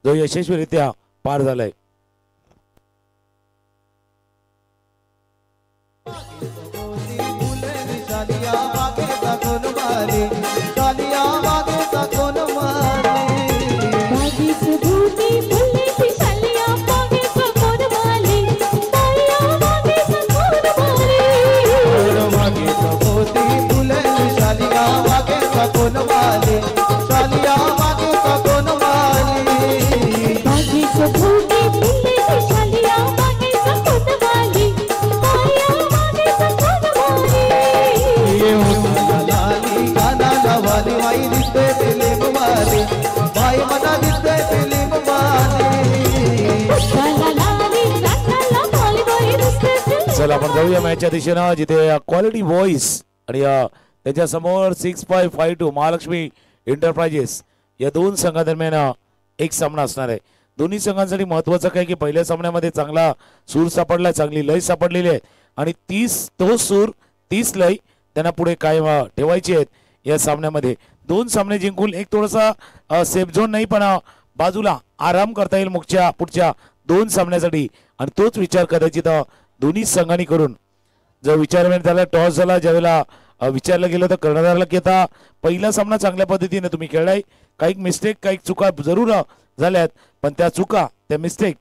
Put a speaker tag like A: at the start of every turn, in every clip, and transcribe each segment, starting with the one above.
A: जो यशस्वीरित्या पार झालाय. चला आपण जाऊया मॅचच्या दिशेनं, जिथे क्वालिटी व्हॉइस आणि त्याच्या समोर 6552 महालक्ष्मी एंटरप्राइजेस या दोन संघादरम्यान एक सामना असणार आहे. दोन्ही संघांसाठी महत्वाचं काय की पहिल्या सामन्यामध्ये चांगला सूर सापडला, चांगली लय सापडलेली आहे आणि 30 सूर 30 लय त्यांना पुढे कायम ठेवायची आहेत. या सामन्यामध्ये दोन सामने जिंकून एक थोडासा सेफ झोन नाही पण बाजूला आराम करता येईल पुढच्या दोन सामन्यासाठी आणि तोच विचार कदाचित दोन्ही संघांनी करून जर विचार झाला टॉस झाला ज्यावेळेला विचारलं गेलं तर कर्णधाराला की आता पहिला सामना चांगल्या पद्धतीने तुम्ही खेळलाय, काही मिस्टेक काही चुका जरूर झाल्यात पण त्या चुका त्या मिस्टेक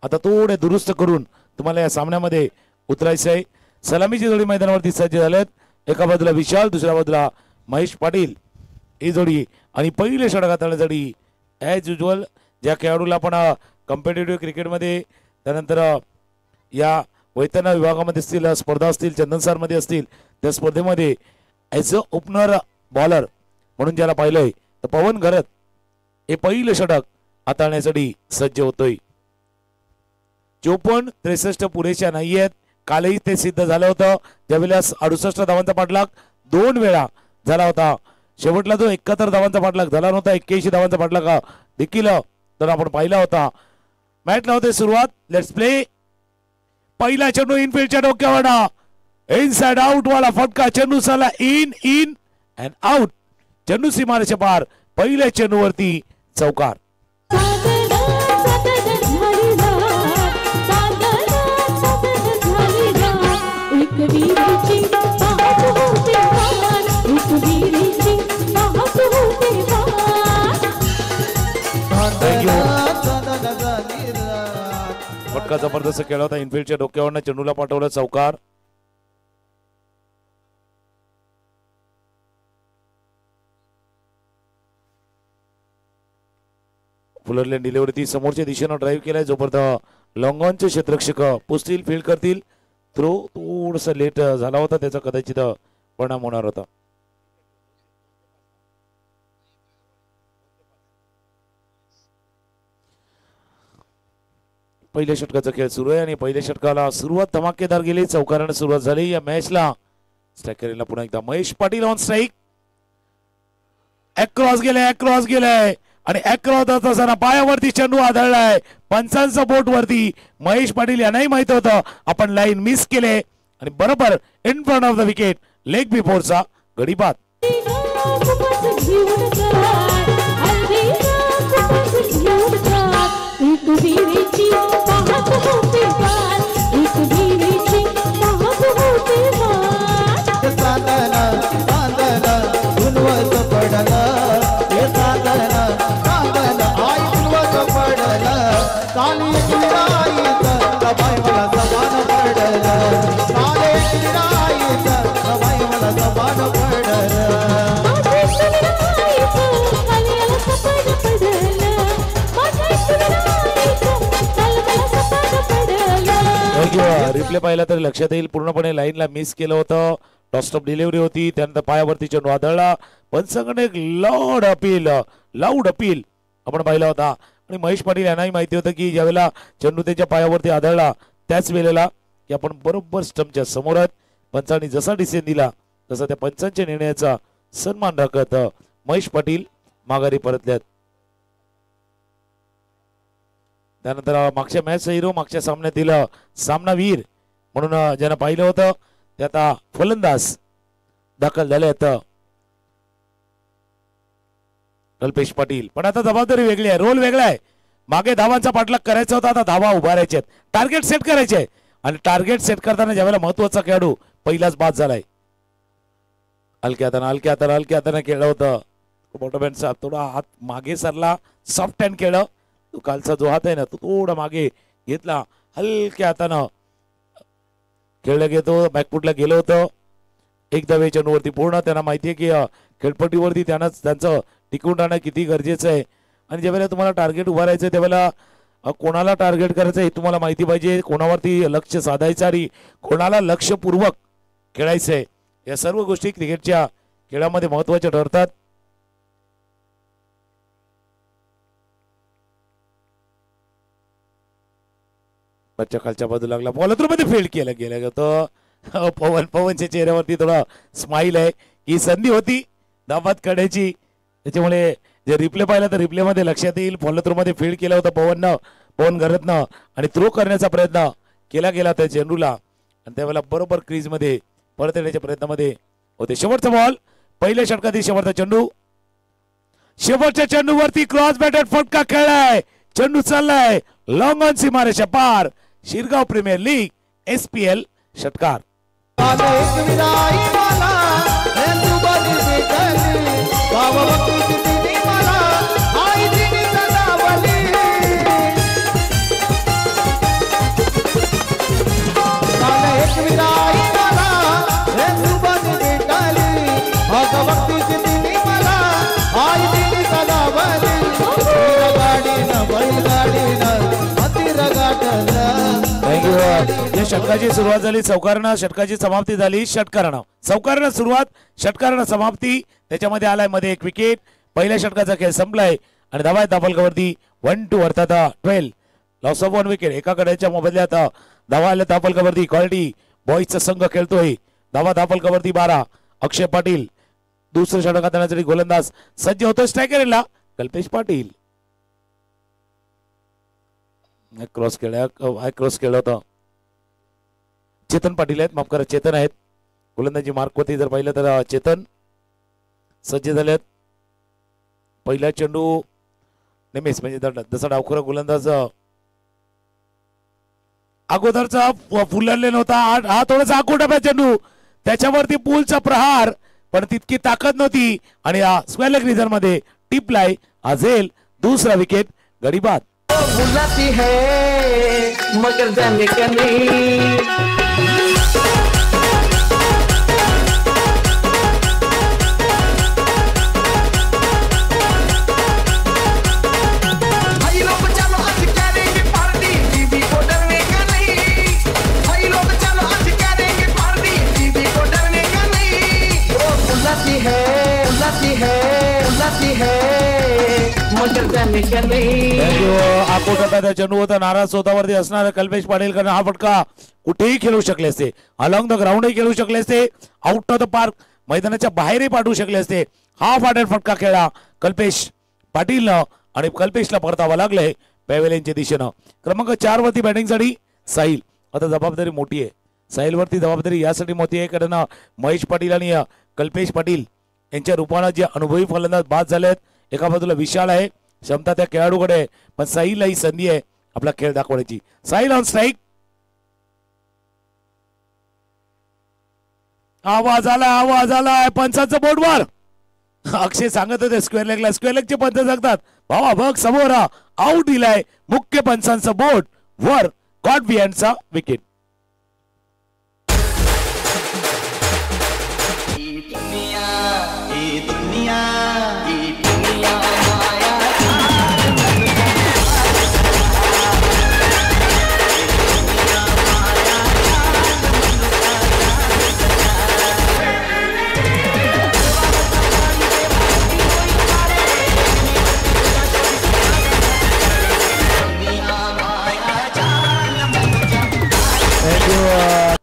A: आता थोडे दुरुस्त करून तुम्हाला या सामन्यामध्ये उतरायचं आहे. सलामीची जोडी मैदानावरती सज्ज झाल्यात. एका बाजूला विशाल, दुसऱ्या बाजूला महेश पाटील ही जोडी आणि पहिले षटक हाताळण्यासाठी ॲज युजल ज्या खेळाडूला आपण कॉम्पिटेटिव्ह क्रिकेटमध्ये त्यानंतर या वैतरणा विभागामध्ये असतील स्पर्धा असतील चंदनसारमध्ये असतील त्या स्पर्धेमध्ये ॲज अ ओपनर बॉलर म्हणून ज्याला पाहिलंय तर पवन घरत हे पहिलं षटक हाताळण्यासाठी सज्ज होतोय. 54-63 पुरेशा नाही आहेत. कालही ते सिद्ध झालं होतं ज्यावेळेला 68 धावांचा पाठलाग 2 वेळा झाला होता. शेवटला जो 71 धावांचा पाठलाग झाला नव्हता, 81 धावांचा पाठलाग देखील तर आपण पाहिला होता. मॅचला होते सुरुवात. Let's play. पहिला चेंडू इनफिल्डच्या डोक्यावर इनसाइड आउट वाला फटका. चेंडू साला इन अँड आउट. चेंडू सीमारेषे पार. पहिल्या चेंडूवरती चौकार. फटका जबरदस्त खेळला होता. इनफिल्डच्या डोक्यावरनं चेंडूला पाठवलं चौकार. फुलरले डिलिव्हरी समोरच्या दिशेनं ड्राईव्ह केलाय. जोपर्यंत लॉंगॉनचे क्षेत्ररक्षक पोचतील फील्ड करतील. थ्रो थोडस लेट झाला होता, त्याचा कदाचित परिणाम होणार होता. पहिल्या षटकाचा खेळ सुरू आहे आणि पहिल्या षटकाला सुरुवात धमाकेदार गेली. चौकाराने सुरुवात झाली या मॅचला. स्ट्रायकरला पुन्हा एकदा Mahesh Patil on strike. Across गेलाय आणि अक्रॉस असताना पायावरती चेंडू आदळलाय. पंचांचा बोट वरती. महेश पाटील यांनाही माहित होतं आपण लाईन मिस केले आणि बरोबर in front of the wicket leg before गडीपात. रिप्ले पाहिला तर लक्षात येईल पूर्णपणे लाईनला मिस केलं होतं. टॉस्टॉप डिलिव्हरी होती, त्यानंतर पायावरती चेंडू आदळला. पंचांकडे एक लाऊड अपील आपण पाहिला होता आणि महेश पाटील यांनाही माहिती होतं की ज्यावेळेला चेंडू त्याच्या पायावरती आदळला त्याच वेळेला की आपण बरोबर स्टंपच्या समोर आहेत. पंचांनी जसा डिसिजन दिला तसा त्या पंचांच्या निर्णयाचा सन्मान राखत महेश पाटील माघारी परतल्यात. त्यानंतर मागच्या मॅचचा हिरो, मागच्या सामन्यातील सामनावीर म्हणून ज्यांना पाहिलं होतं ते आता फलंदाज दाखल झाले आहेत कल्पेश पाटील. पण आता जबाबदारी वेगळी आहे, रोल वेगळा आहे. मागे धावांचा पाठलाग करायचा होता, आता धावा उभारायचे आहेत, टार्गेट सेट करायचे आणि टार्गेट सेट करताना ज्यावेळेला महत्वाचा खेळाडू पहिलाच बाद झालाय. हलक्या हाताने खेळलं होतं मोटोमॅन साहेब, थोडा हात मागे सरला, सॉफ्ट हँड खेळलं. तो कालचा जो हात आहे ना तो थोडा मागे घेतला, हलक्या हातानं खेळलं घेतो, बॅकफुटला गेलं होतं. एक धावे चेंडूवरती पूर्ण. त्यांना माहिती आहे की खेळपट्टीवरती त्यांचं टिकून राहणं किती गरजेचं आहे आणि ज्यावेळेला तुम्हाला टार्गेट उभारायचं त्यावेळेला कोणाला टार्गेट करायचं हे तुम्हाला माहिती पाहिजे, कोणावरती लक्ष साधायचं आणि कोणाला लक्षपूर्वक खेळायचंय. या सर्व गोष्टी क्रिकेटच्या खेळामध्ये महत्वाच्या ठरतात. बच्चा खालच्या बाजूला लागला, बॉल मध्ये फील्ड केलं गेलं होतं. पवनच्या चेहऱ्यावरती थोडा स्माइल आहे. ही संधी होती धाबात काढायची, त्याच्यामुळे जे रिप्ले पाहिला तर रिप्ले मध्ये लक्षात येईल. फॉलो मध्ये फील्ड केलं होतं पवन घरतनं आणि थ्रो करण्याचा प्रयत्न केला गेला त्या चेंडूला आणि त्यावेळेला बरोबर क्रीज मध्ये परत येण्याच्या प्रयत्नामध्ये होते. शेवटचा बॉल, पहिल्या षटकातील शेवटचा चेंडू. शेवटच्या चेंडूवरती क्रॉस बॅटेड फटका खेळलाय, चेंडू चाललाय लॉंग ऑन सीमारेषा पार. शिरगाव प्रीमियर लीग SPL षटकार. या षटकाची सुरुवात झाली चौकारानं, षटकाची समाप्ती झाली षटकारानं. चौकारानं सुरुवात, षटकारानं समाप्ती. त्याच्यामध्ये आलाय मध्ये एक विकेट. पहिल्या षटकाचा खेळ संपलाय आणि धावा धापलकावरती 1-2 अर्थात 12 लॉस ऑफ 1 विकेट. एका गड्याच्या मोबदल्यात धावा आल्या धापलकावरती. क्वालिटी बॉईजचा संघ खेळतोय. धावा धापलकावरती 12. अक्षय पाटील दुसऱ्या षटकात आणण्यासाठी गोलंदाज सज्ज होतो. स्ट्रायकरला कल्पेश पाटील. क्रॉस खेळलं होतं. चेतन पाटील आहेत, माफ करा चेतन आहेत गोलंदाजी मार्कवरती. जर पाहिलं तर चेतन सज्ज झालेत. पहिला चेंडू नेहमीच म्हणजे जसा डावखुरा गोलंदाज अगोदरचा फुलरले नव्हता, हा थोडासा आकुटाप्या चेंडू, त्याच्यावरती पूलचा प्रहार पण तितकी ताकद नव्हती आणि हा स्क्वेअर लेग रिझन मध्ये टिपलाय. अझेल दुसरा विकेट, गडी बाद.
B: बुलाती है मगर जाने का नहीं. भाई लोग चलो आज करेंगे पार्टी, बीबी को डरने का नहीं. भाई लोग चलो आज करेंगे पार्टी, बीबी को डरने का नहीं. वो बुलाती है मगर जाने का नहीं.
A: आकोटाचा चेंडू होता. नाराज स्वतःवरती असणारा कल्पेश पाटील, कारण हा फटका कुठेही खेळू शकले असते, अलॉंग द ग्राउंडही खेळू शकले असते, आउट ऑफ द पार्क मैदानाच्या बाहेरही पाठवू शकले असते. हा फाटेल फटका खेळला कल्पेश पाटीलनं आणि कल्पेशला परतावा लागले पॅव्हेलियनच्या दिशेनं. क्रमांक 4 वरती बॅटिंगसाठी साहिल. आता जबाबदारी मोठी आहे साहिल वरती. जबाबदारी यासाठी मोठी आहे कारण महेश पाटील आणि कल्पेश पाटील यांच्या रूपानं जे अनुभवी फलंदाज बाद झालेत. एका बाजूला विशाल आहे, क्षमता त्या खेळाडूकडे, पण साहिलला ही संधी आहे आपला खेळ दाखवण्याची. Sahil on strike. आवाज आलाय पंचांचं बोर्डवर. अक्षय सांगत होते स्क्वेअर लेगचे पंच सांगतात भावा बघ समोर आउट दिलाय. मुख्य पंचांचं बोर्ड वर, गॉड बिहाइंडचा विकेट.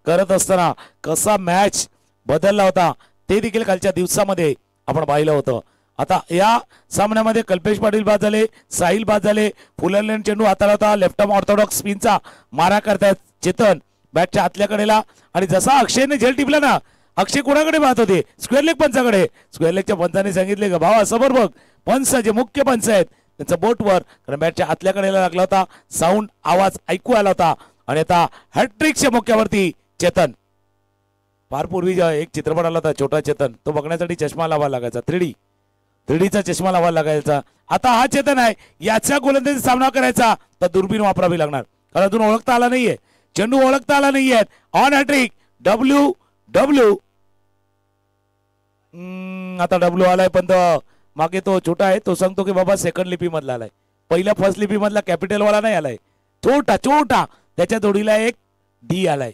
A: करत असताना कसा मॅच बदलला होता ते देखील कालच्या दिवसामध्ये आपण पाहिलं होतं. आता या सामन्यामध्ये कल्पेश पाटील बाद झाले, साहिल बाद झाले. फुलरलेन चेंडू हाताळला होता. लेफ्ट आर्म ऑर्थोडॉक्स स्पिनचा मारा करतायत चेतन बॅटच्या आतल्या कडेला. आणि जसा अक्षयने झेल टिपला ना, अक्षय कोणाकडे पाहत होते? स्क्वेअर लेग पंचाकडे. स्क्वेअर लेगच्या पंचाने सांगितले का भावा समोर बघ, पंच जे मुख्य पंच आहेत त्यांचा बोट वर, कारण बॅटच्या आतल्या कडेला लागला होता. साऊंड आवाज ऐकू आला होता. आणि आता हॅट्रिकच्या मोक्यावरती चेतन. फार पूर्वी एक चित्रपट आला होता छोटा चेतन, तो बघण्यासाठी चष्मा लावायला लागायचा. 3Dचा चष्मा लावायला लागायचा. आता हा चेतन आहे, याच्या गोलंदाजीचा सामना करायचा तर दुर्बीण वापरावी लागणार, कारण अजून ओळखता आला नाहीये, चेंडू ओळखता आला नाहीये. On hattrick W. आता डब्ल्यू आलाय, पण मागे तो छोटा आहे, तो सांगतो की बाबा सेकंड लिपी मधला आलाय, पहिल्या फर्स्ट लिपी मधला कॅपिटल वाला नाही आलाय, छोटा त्याच्या जोडीला एक डी आलाय.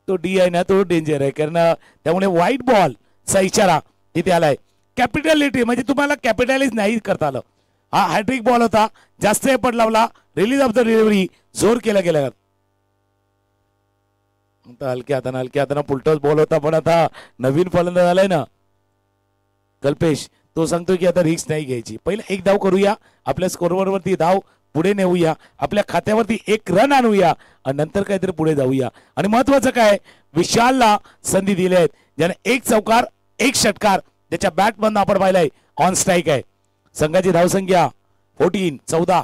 A: तो डी आहे ना, तो डेंजर आहे, कारण त्यामुळे व्हाईट बॉलचा इशारा तिथे आलाय. कॅपिटॅलिटी म्हणजे तुम्हाला कॅपिटलाइज नाही करता आलं. हा हॅट्रिक बॉल होता, जास्त एफर्ट लावला, रिलीज ऑफ द डिलिव्हरी जोर केला गेला. हलक्या हाताना पुलटॉस बॉल होता, पण आता नवीन फलंदाज आलाय ना कल्पेश, तो सांगतोय की आता रिस्क नाही घ्यायची. पहिला एक धाव करूया, आपल्या स्कोरवरती धाव पुढे नेऊया, आपल्या खात्यावरती एक रन आणूया, आणि नंतर काहीतरी पुढे जाऊया. आणि महत्वाचं काय, विशालला संधी दिली आहेत, ज्याने एक चौकार एक षटकार त्याच्या बॅट बंद आपण पाहिलाय. ऑन स्ट्राईक आहे. संघाची धावसंख्या 14.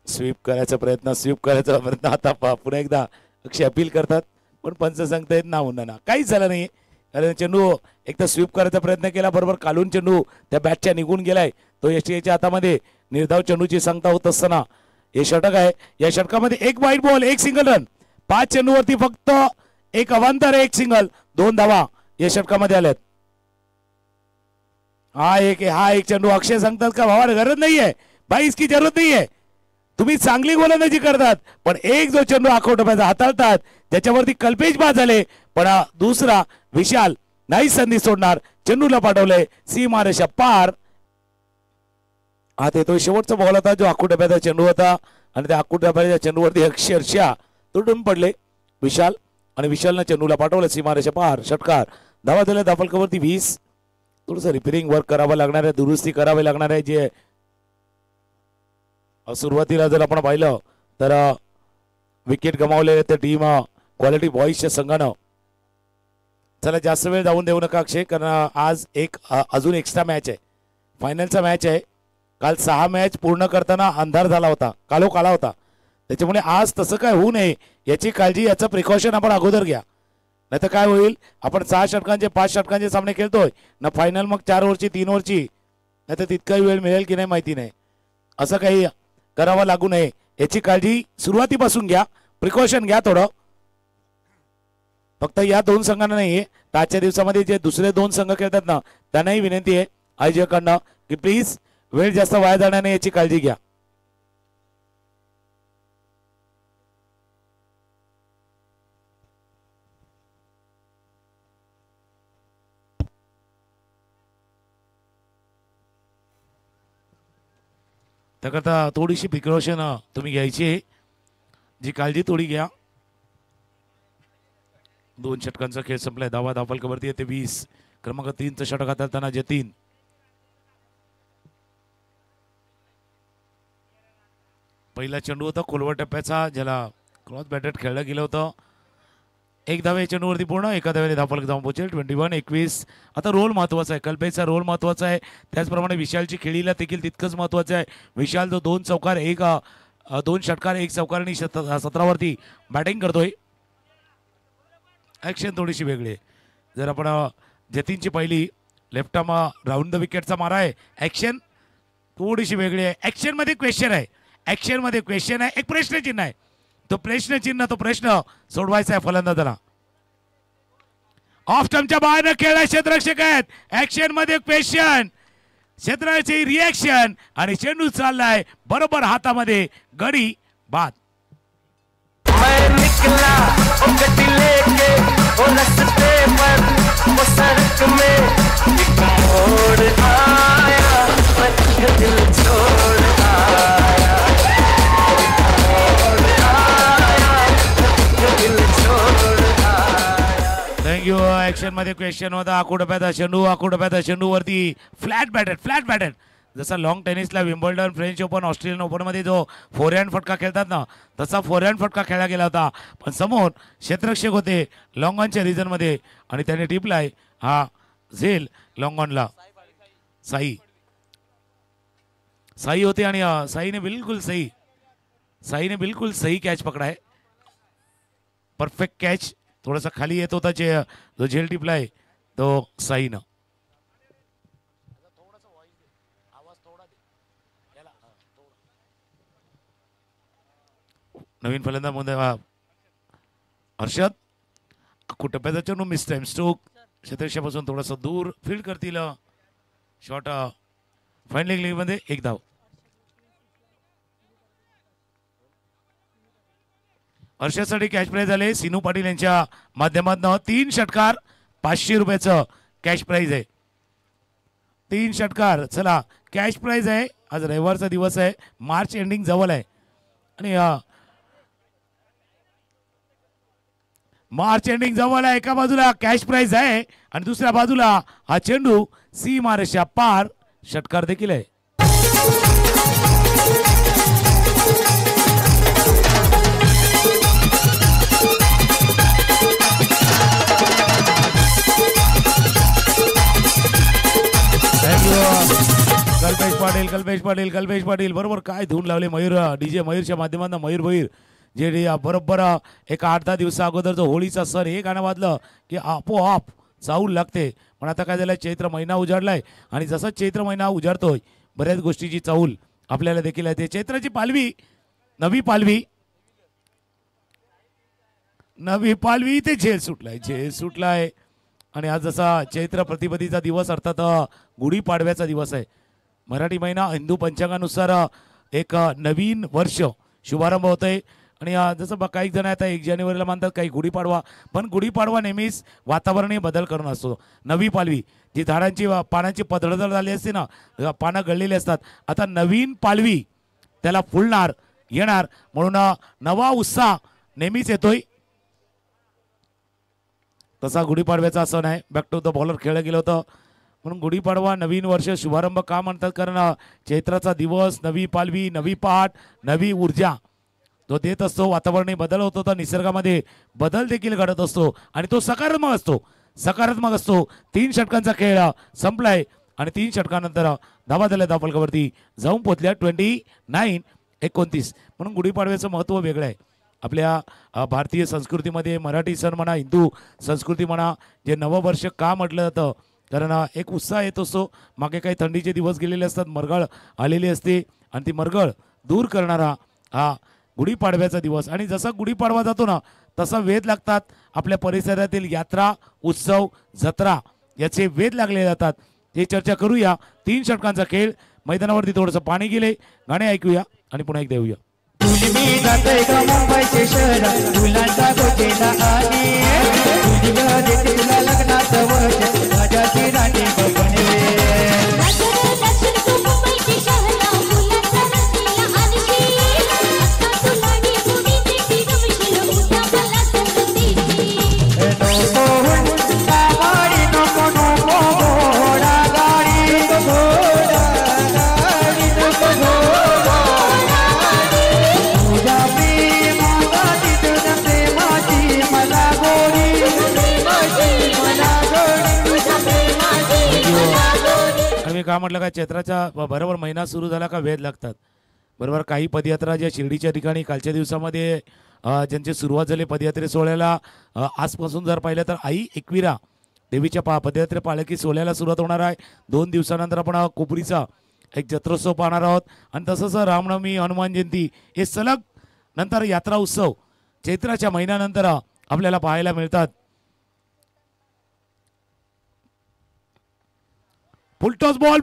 A: स्वीप करायचा प्रयत्न आता पुन्हा एकदा अक्षय अपील करतात, पण पंच सांगतायत ना उन्हाना काहीच झालं नाही, कारण चेंडू एकदा स्वीप करायचा प्रयत्न केला, बरोबर कालून चेंडू त्या बॅटच्या निघून गेलाय. तो यष्टीच्या हातामध्ये निर्धाव चेंडूची सांगता होत असताना हे षटक आहे. या षटकामध्ये एक वाईट बॉल, एक सिंगल रन, 5 चेंडूवरती फक्त एक अवांतर, एक सिंगल, 2 धावा या षटकामध्ये आल्यात. हा एक चेंडू. अक्षय सांगतात का भावा गरज नाहीये भाई, इसकी जरूरत नाहीये, तुम्ही चांगली गोलंदाजी करतात, पण एक जो चेंडू आखो टप्प्याचा हाताळतात त्याच्यावरती कल्पेश बाद झाले, पण दुसरा विशाल नाही संधी सोडणार, चेंडूला पाठवलंय सीमारेषा पार. आता तो शेवटचा बॉल होता जो आखो टप्प्याचा चेंडू होता, आणि त्या आखो टप्प्याच्या चेंडूवरती अक्षरशः तुटून पडले विशाल, आणि विशालनं चेंडूला पाठवलं सीमारेषा पार. षटकार. धावा झाल्या धाफलकावरती 20. थोडंसं रिपेरिंग वर्क करावं लागणार आहे, दुरुस्ती करावी लागणार आहे. जे सुरुवातीला जर आपण पाहिलं तर विकेट गमावलेले त्या टीम क्वालिटी बॉईजच्या संघानं. चला जास्त वेळ जाऊन देऊ नका अक्षय, कारण आज एक अजून एक्स्ट्रा मॅच आहे, फायनलचा मॅच आहे. काल 6 मॅच पूर्ण करताना अंधार झाला होता, काळोख आला होता, त्याच्यामुळे आज तसं काय होऊ नये याची काळजी, याचं प्रिकॉशन आपण अगोदर घ्या. नाही तर काय होईल, आपण 6 षटकांचे 5 षटकांचे सामने खेळतोय ना, फायनल मग 4 ओव्हरची 3 ओव्हरची, नाही तर तितकाही वेळ मिळेल की नाही माहिती नाही. असं काही करावं लागू नये याची काळजी सुरुवातीपासून घ्या, प्रिकॉशन घ्या थोडं. फक्त या 2 संघांना नाही, आजच्या दिवसामध्ये जे दुसरे 2 संघ खेळतात ना, त्यांनाही विनंती आहे आयोजकांना की प्लीज वेळ जास्त वाया जाणार नाही याची काळजी घ्या. त्याकरता थोडीशी प्रिकॉशन तुम्ही घ्यायची, जी काळजी थोडी घ्या. 2 षटकांचा खेळ संपलाय. धावा धावफलकावरती येते 20. क्रमांक 3चं षटक हाताळताना जतीन. पहिला चेंडू होता खोलवर टप्प्याचा, ज्याला क्रॉस बॅटेड खेळलं गेलं होतं. 1 धावे चेंडूवरती पूर्ण, 1 धावेने धावफलक जाऊन पोहोचेल. 21-21. आता रोल महत्वाचा आहे, कल्पेशचा रोल महत्वाचा आहे, त्याचप्रमाणे विशालची खेळीला देखील तितकंच महत्वाचं आहे. विशाल जो 2 चौकार 2 षटकार 1 चौकार आणि 17वरती बॅटिंग करतोय. ॲक्शन थोडीशी वेगळी आहे. जर आपण जतीनची पहिली लेफ्ट आर्म राऊंड द विकेटचा मारा आहे, ॲक्शन थोडीशी वेगळी आहे. ॲक्शनमध्ये क्वेश्चन आहे, ॲक्शनमध्ये क्वेश्चन आहे, एक प्रश्नचिन्ह आहे. तो प्रश्न सोडवायचा आहे फलंदाजाला. ऑफ स्टंपच्या बाहेर खेळा क्षेत्ररक्षक आहेत. ॲक्शन मध्ये क्वेश्चन, क्षेत्राची रिॲक्शन, आणि चेंडू चाललाय बरोबर हातामध्ये, गडी बाद.
B: मैं निकला ओ गड्डी लेके ओ रस्ते पर वो सड़क में एक मोड़ आया, मैं दिल छोड़ आया, दिल छोड़ आया.
A: थँक्यू. ऍक्शन मध्ये क्वेश्चन होता. आकुडप्याचा चेंडू वरती फ्लॅट बॅटेड जसा लॉंग टेनिसला Wimbledon, French Open, Australian Open मध्ये जो फोरहँड फटका खेळतात ना, तसा फोरहँड फटका खेळला गेला होता, पण समोर क्षेत्ररक्षक होते लॉंग ऑनच्या रिजन मध्ये, आणि त्याने टिपलाय हा झेल लॉंग ऑनला. साई साई होते आणि साईने बिल्कुल सही कॅच पकडा आहे. Perfect catch. थोडासा खाली येत होता जो झेल टिपला आहे तो साईनं. नवीन फलंदाज मध्ये हर्षद कुटप्याचा चेंडू मिस टाइम स्ट्रोक. क्षेत्ररक्षणापासून थोडासा दूर फील्ड करतील. शॉट फाईन लेग मध्ये 1 धाव. हर्षदसाठी कॅश प्राइज झाले सिनू पाटील यांच्या माध्यमातून 3 षटकार 500 रुपयाचं कॅश प्राइज आहे. 3 षटकार. चला कॅश प्राइज आहे. आज रविवारचा दिवस आहे. मार्च एंडिंग जवळ आहे आणि मार्च एंडिंग जवळ आहे. एका बाजूला कॅश प्राइज आहे आणि दुसऱ्या बाजूला हा चेंडू सीमारेषा पार षटकार देखील आहे. कल्पेश पाटील बरोबर काय धून लावले मयूर डीजे मयूरच्या माध्यमातून. मयूर भोईर जे बरोबर एक 8-10 दिवसा अगोदर जो होळीचा सण हे गाणं वाजलं की आपोआप चाहूल लागते. पण आता काय झालं चैत्र महिना उजाडलाय आणि जसा चैत्र महिना उजाडतोय बऱ्याच गोष्टीची चाहूल आपल्याला देखील आहे. चैत्राची पालवी नवी पालवी ते झेल सुटलाय आणि आज जसा चैत्र प्रतिपदीचा दिवस अर्थात गुढीपाडव्याचा दिवस आहे. मराठी महिना हिंदू पंचांगानुसार एक नवीन वर्ष शुभारंभ होतोय आणि जसं काही जण आता 1 जानेवारीला मानतात काही गुढीपाडवा. पण गुढीपाडवा नेहमीच वातावरणीय बदल करून असतो. नवी पालवी जी झाडांची पानांची पदळदळ झाली असते ना पानं गळलेली असतात आता नवीन पालवी त्याला फुलणार येणार म्हणून नवा उत्साह नेहमीच येतोय. तसा गुढीपाडव्याचा सण आहे. बॅक टू द बॉलर खेळलं गेलं होतं म्हणून गुढीपाडवा नवीन वर्ष शुभारंभ का म्हणतात कारण चैत्राचा दिवस नवी पालवी नवी पहाट नवी ऊर्जा तो देत असतो. वातावरणीय बदल होत होता. निसर्गामध्ये बदल देखील घडत असतो आणि तो सकारात्मक असतो. 3 षटकांचा खेळ संपलाय आणि 3 षटकानंतर धावा झाल्या धावफलकावरती जाऊन पोहोचल्या 29-29. म्हणून गुढीपाडव्याचं महत्त्व वेगळं आहे. आपल्या भारतीय संस्कृतीमध्ये मराठी सण म्हणा हिंदू संस्कृती म्हणा जे नववर्ष का म्हटलं जातं कारण एक उत्साह येत असतो. मागे काही थंडीचे दिवस गेलेले असतात. मरगळ आलेली असते आणि ती मरगळ दूर करणारा हा गुढीपाडव्याचा दिवस. आणि जसा गुढीपाडवा जातो ना तसा वेध लागतात. आपल्या परिसरातील यात्रा उत्सव जत्रा याचे वेध लागले जातात. हे चर्चा करूया. 3 षटकांचा खेळ मैदानावरती थोडंसं पाणी गेले. गाणे ऐकूया आणि पुन्हा एकदा येऊया.
C: मी जातोय का मुंबईचे शहर फुलांचा गोचेला आणि तुला लग्नाचं वर्ष माझ्याची राणी बनवे.
A: का म्हटलं का चैत्राचा बरोबर महिना सुरू झाला का वेध लागतात. बरोबर काही पदयात्रा ज्या शिर्डीच्या ठिकाणी कालच्या दिवसामध्ये ज्यांची सुरुवात झाली पदयात्रे सोहळ्याला आजपासून जर पाहिलं तर आई एकविरा देवीच्या पदयात्रे पालखी सोहळ्याला सुरुवात होणार आहे. 2 दिवसानंतर आपण कोपरीचा एक जत्रोत्सव पाहणार आहोत आणि तसंच रामनवमी हनुमान जयंती हे सलग नंतर यात्रा उत्सव चैत्राच्या महिन्यानंतर आपल्याला पाहायला मिळतात. फुलटॉस बॉल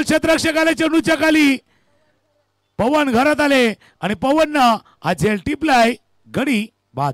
A: क्षेत्ररक्षकाला चेंडूच्या खाली पवन घरात आले आणि पवननं हा झेल टिपलाय गडी बाद.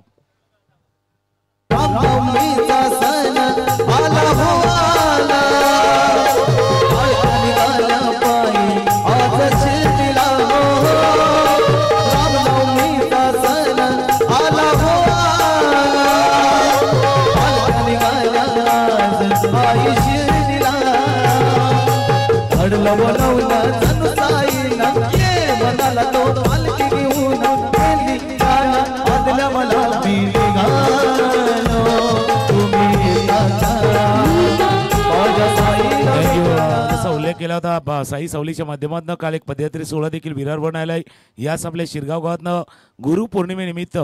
A: होता साई सावलीच्या माध्यमातून काल एक पदयात्री सोहळा देखील विरार बनायलाय. याच आपल्या शिरगाव गावातनं गुरु पौर्णिमेनिमित्त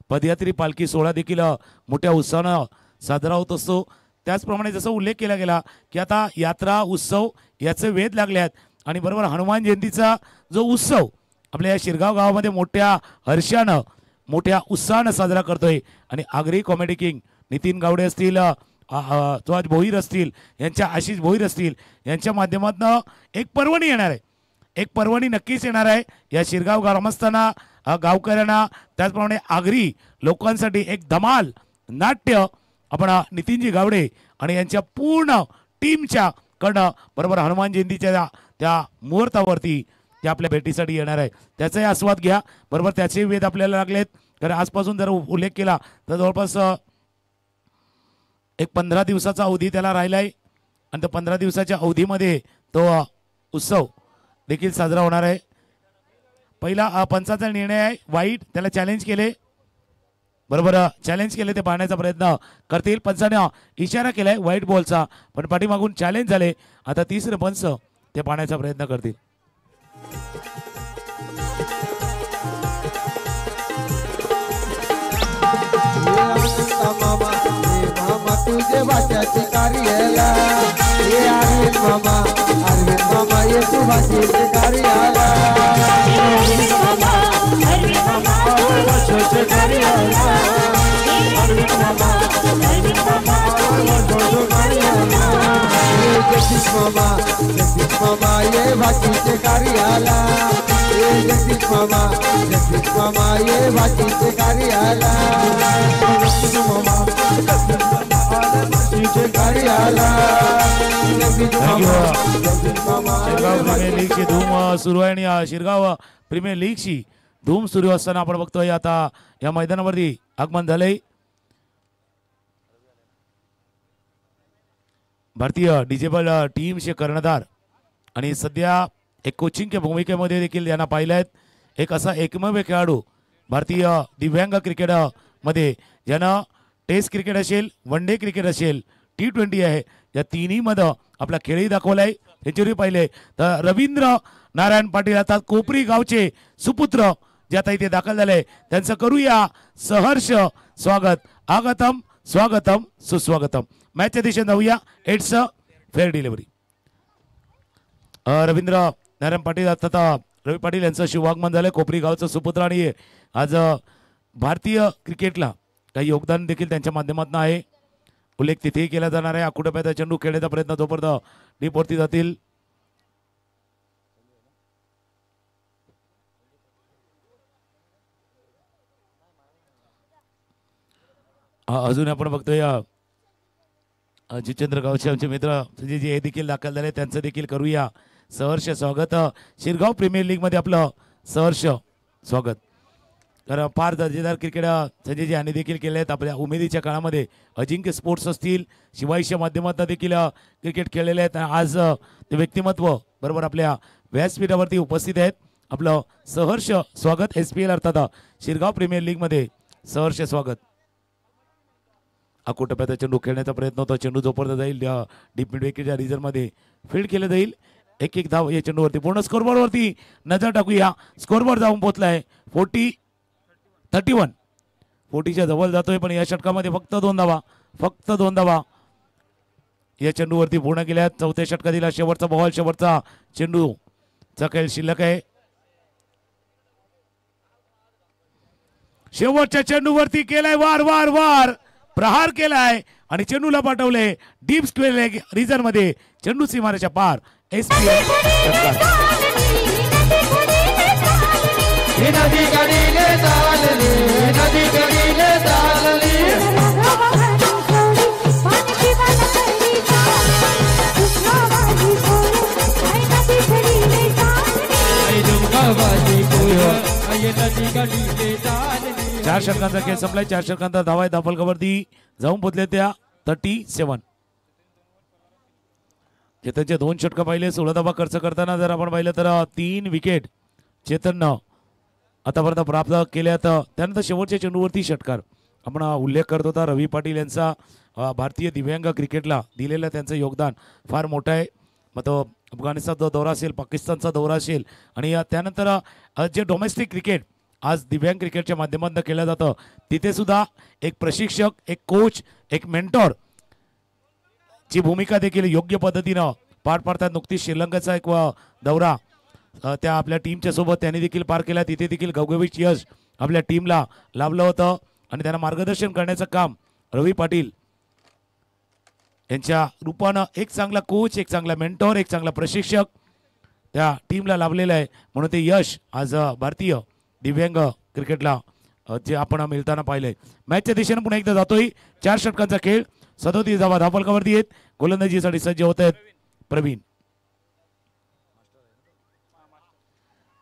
A: पदयात्री पालखी सोहळा देखील मोठ्या उत्साहानं साजरा होत असतो. त्याचप्रमाणे जसं उल्लेख केला गेला की आता यात्रा उत्सव याचे वेध लागले आहेत आणि बरोबर हनुमान जयंतीचा जो उत्सव आपल्या या शिरगाव गावामध्ये मोठ्या हर्षानं मोठ्या उत्साहानं साजरा करतोय. आणि आगरी कॉमेडी किंग नितीन गावडे असतील, सुहास भोईर असतील, यांच्या आशिष भोईर असतील, यांच्या माध्यमातून एक पर्वणी येणार आहे. एक पर्वणी नक्कीच येणार आहे या शिरगाव ग्रामस्थांना, गावकऱ्यांना, त्याचप्रमाणे आगरी लोकांसाठी एक धमाल नाट्य आपण नितीनजी गावडे आणि यांच्या पूर्ण टीमच्या कडनं बरोबर हनुमान जयंतीच्या त्या मुहूर्तावरती ते आपल्या भेटीसाठी येणार आहे. त्याचाही आस्वाद घ्या. बरोबर त्याचे वेध आपल्याला लागलेत. कारण आजपासून जर उल्लेख केला तर जवळपास एक 15 दिवसाचा अवधी त्याला राहिला आहे आणि त्या 15 दिवसाच्या अवधीमध्ये तो उत्सव देखील साजरा होणार आहे. पहिला पंचाचा निर्णय आहे वाईट, त्याला चॅलेंज केले, बरोबर चॅलेंज केले, ते पाहण्याचा प्रयत्न करतील. पंचाने इशारा केलाय व्हाईट बॉलचा, पण पाठीमागून चॅलेंज झाले. आता तिसरे पंच ते पाहण्याचा प्रयत्न करतील.
D: मामा तुझे वाच्याचे कार्याला ये अरविंद मामा ये तू वाच्याचे कार्याला अरविंद मामा वाच्याचे कार्याला अरविंद मामा वाच्याचे कार्याला जगदीश मामा ये वाच्याचे कार्याला जगदीश मामा ये वाच्याचे कार्याला
A: शिरगाव प्रीमियर लीगची धूम सुरू आहे आणि शिरगाव प्रीमियर लीगची धूम सुरू असताना आपण बघतोय आता या मैदानावरती आगमन झालंय भारतीय डिजेबल टीमचे कर्णधार आणि सध्या एक कोचिंगच्या भूमिकेमध्ये देखील यांना पाहिलेत. एक असा एकमेव खेळाडू भारतीय दिव्यांग क्रिकेट मध्ये ज्यानं टेस्ट क्रिकेट असेल, वन डे क्रिकेट असेल, T20 आहे, या तिन्ही मध्ये आपला खेळही दाखवलाय. सेंचुरी पाहिले तर रवींद्र नारायण पाटील आता कोपरी गावचे सुपुत्र जे आता इथे दाखल झाले, त्यांचं करूया सहर्ष स्वागत. आगतम स्वागतम सुस्वागतम. मॅचच्या दिशेने जाऊया. It's a fair delivery. Ravindra Narayan Patil आता रवी पाटील यांचं शुभागमन झालं. कोपरी गावचं सुपुत्र आणि आज भारतीय क्रिकेटला काही योगदान देखील त्यांच्या माध्यमातून आहे. उल्लेख तिथेही केला जाणार आहे. आकुटप्याचा चेंडू खेळण्याचा प्रयत्न जोपर्यंत डीपवरती जातील. अजून आपण बघतोय जितेंद्र गावचे आमचे मित्र संजयजी हे देखील दाखल झाले, त्यांचं देखील करूया सहर्ष स्वागत. शिरगाव प्रीमियर लीग मध्ये आपलं सहर्ष स्वागत. तर फार दर्जेदार क्रिकेट संजयजी यांनी देखील केले आहेत. आपल्या उमेदीच्या काळामध्ये अजिंक्य स्पोर्ट्स असतील, शिवाईच्या माध्यमातून देखील क्रिकेट खेळलेले आहेत. आज ते व्यक्तिमत्व बरोबर आपल्या व्यासपीठावरती उपस्थित आहेत. आपलं सहर्ष स्वागत. SPL अर्थात शिरगाव प्रीमियर लीग मध्ये सहर्ष स्वागत. आकुटप्याचा चेंडू खेळण्याचा प्रयत्न होता. चेंडू जोपर्यंत जाईल डीप मिड विकेटच्या रिझर्व मध्ये फील्ड केलं जाईल. एक धाव या चेंडूवरती. पूर्ण स्कोरबोर्ड वरती नजर टाकूया. स्कोरबोर्ड जाऊन पोहोचलाय 31. 40च्या जवळ जातोय, पण या षटकामध्ये फक्त दोन धावा या चेंडूवरती पूर्ण केल्या. चौथ्या षटकातील शेवटचा बॉल, शेवटचा चेंडूचा खेळ शिल्लक आहे. शेवटच्या चेंडूवरती केलाय वार प्रहार केलाय आणि चेंडूला पाठवले डीप स्क्वेअर रिजन मध्ये. चेंडू सीमारेच्या पार. SPL चार षटकांचा खेळ संपलाय. 4 षटकांचा धावा आहे. धाफलकावरती जाऊन पोहोचले त्या 37. चेतनचे 2 षटक पाहिले. 16 धावा खर्च करताना जर आपण पाहिलं तर 3 विकेट चेतननं आतापर्यंत प्राप्त केल्यात. त्यानंतर शेवटच्या चेंडूवरती षटकार. आपण उल्लेख करत होता रवी पाटील यांचा भारतीय दिव्यांग क्रिकेटला दिलेलं त्यांचं योगदान फार मोठं आहे. मग तो अफगाणिस्तानचा दौरा असेल, पाकिस्तानचा दौरा असेल आणि त्यानंतर जे डोमेस्टिक क्रिकेट आज दिव्यांग क्रिकेटच्या माध्यमातून केलं जातं तिथे सुद्धा एक प्रशिक्षक, एक कोच, एक मेंटॉर ची भूमिका देखील योग्य पद्धतीनं पार पाडतात. नुकतीच श्रीलंकेचा एक दौरा त्या आपल्या टीमच्या सोबत त्यांनी देखील पार केला. तिथे देखील घवघवीत यश आपल्या टीमला लाभलं होतं आणि त्यांना मार्गदर्शन करण्याचं काम रवी पाटील यांच्या रूपानं एक चांगला कोच, एक चांगला मेंटॉर, एक चांगला प्रशिक्षक त्या टीमला लाभलेलं आहे. म्हणून ते यश आज भारतीय दिव्यांग क्रिकेटला जे आपण मिळताना पाहिलंय. मॅचच्या दिशेने पुन्हा एकदा जातोय. 4 षटकांचा खेळ. 37 धावा धावफलकावरती आहेत. गोलंदाजीसाठी सज्ज होत आहेत प्रवीण.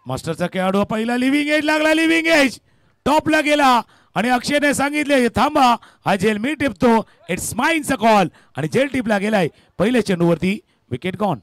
A: मास्टरचा खेळाडू पहिला लिव्हिंग एज लागला. लिव्हिंग एज टॉपला गेला आणि अक्षयने सांगितले थांबा, हा जेल मी टिपतो. इट्स माइनचा कॉल आणि जेल टिपला गेलाय. पहिल्या चेंडूवरती विकेट गॉन.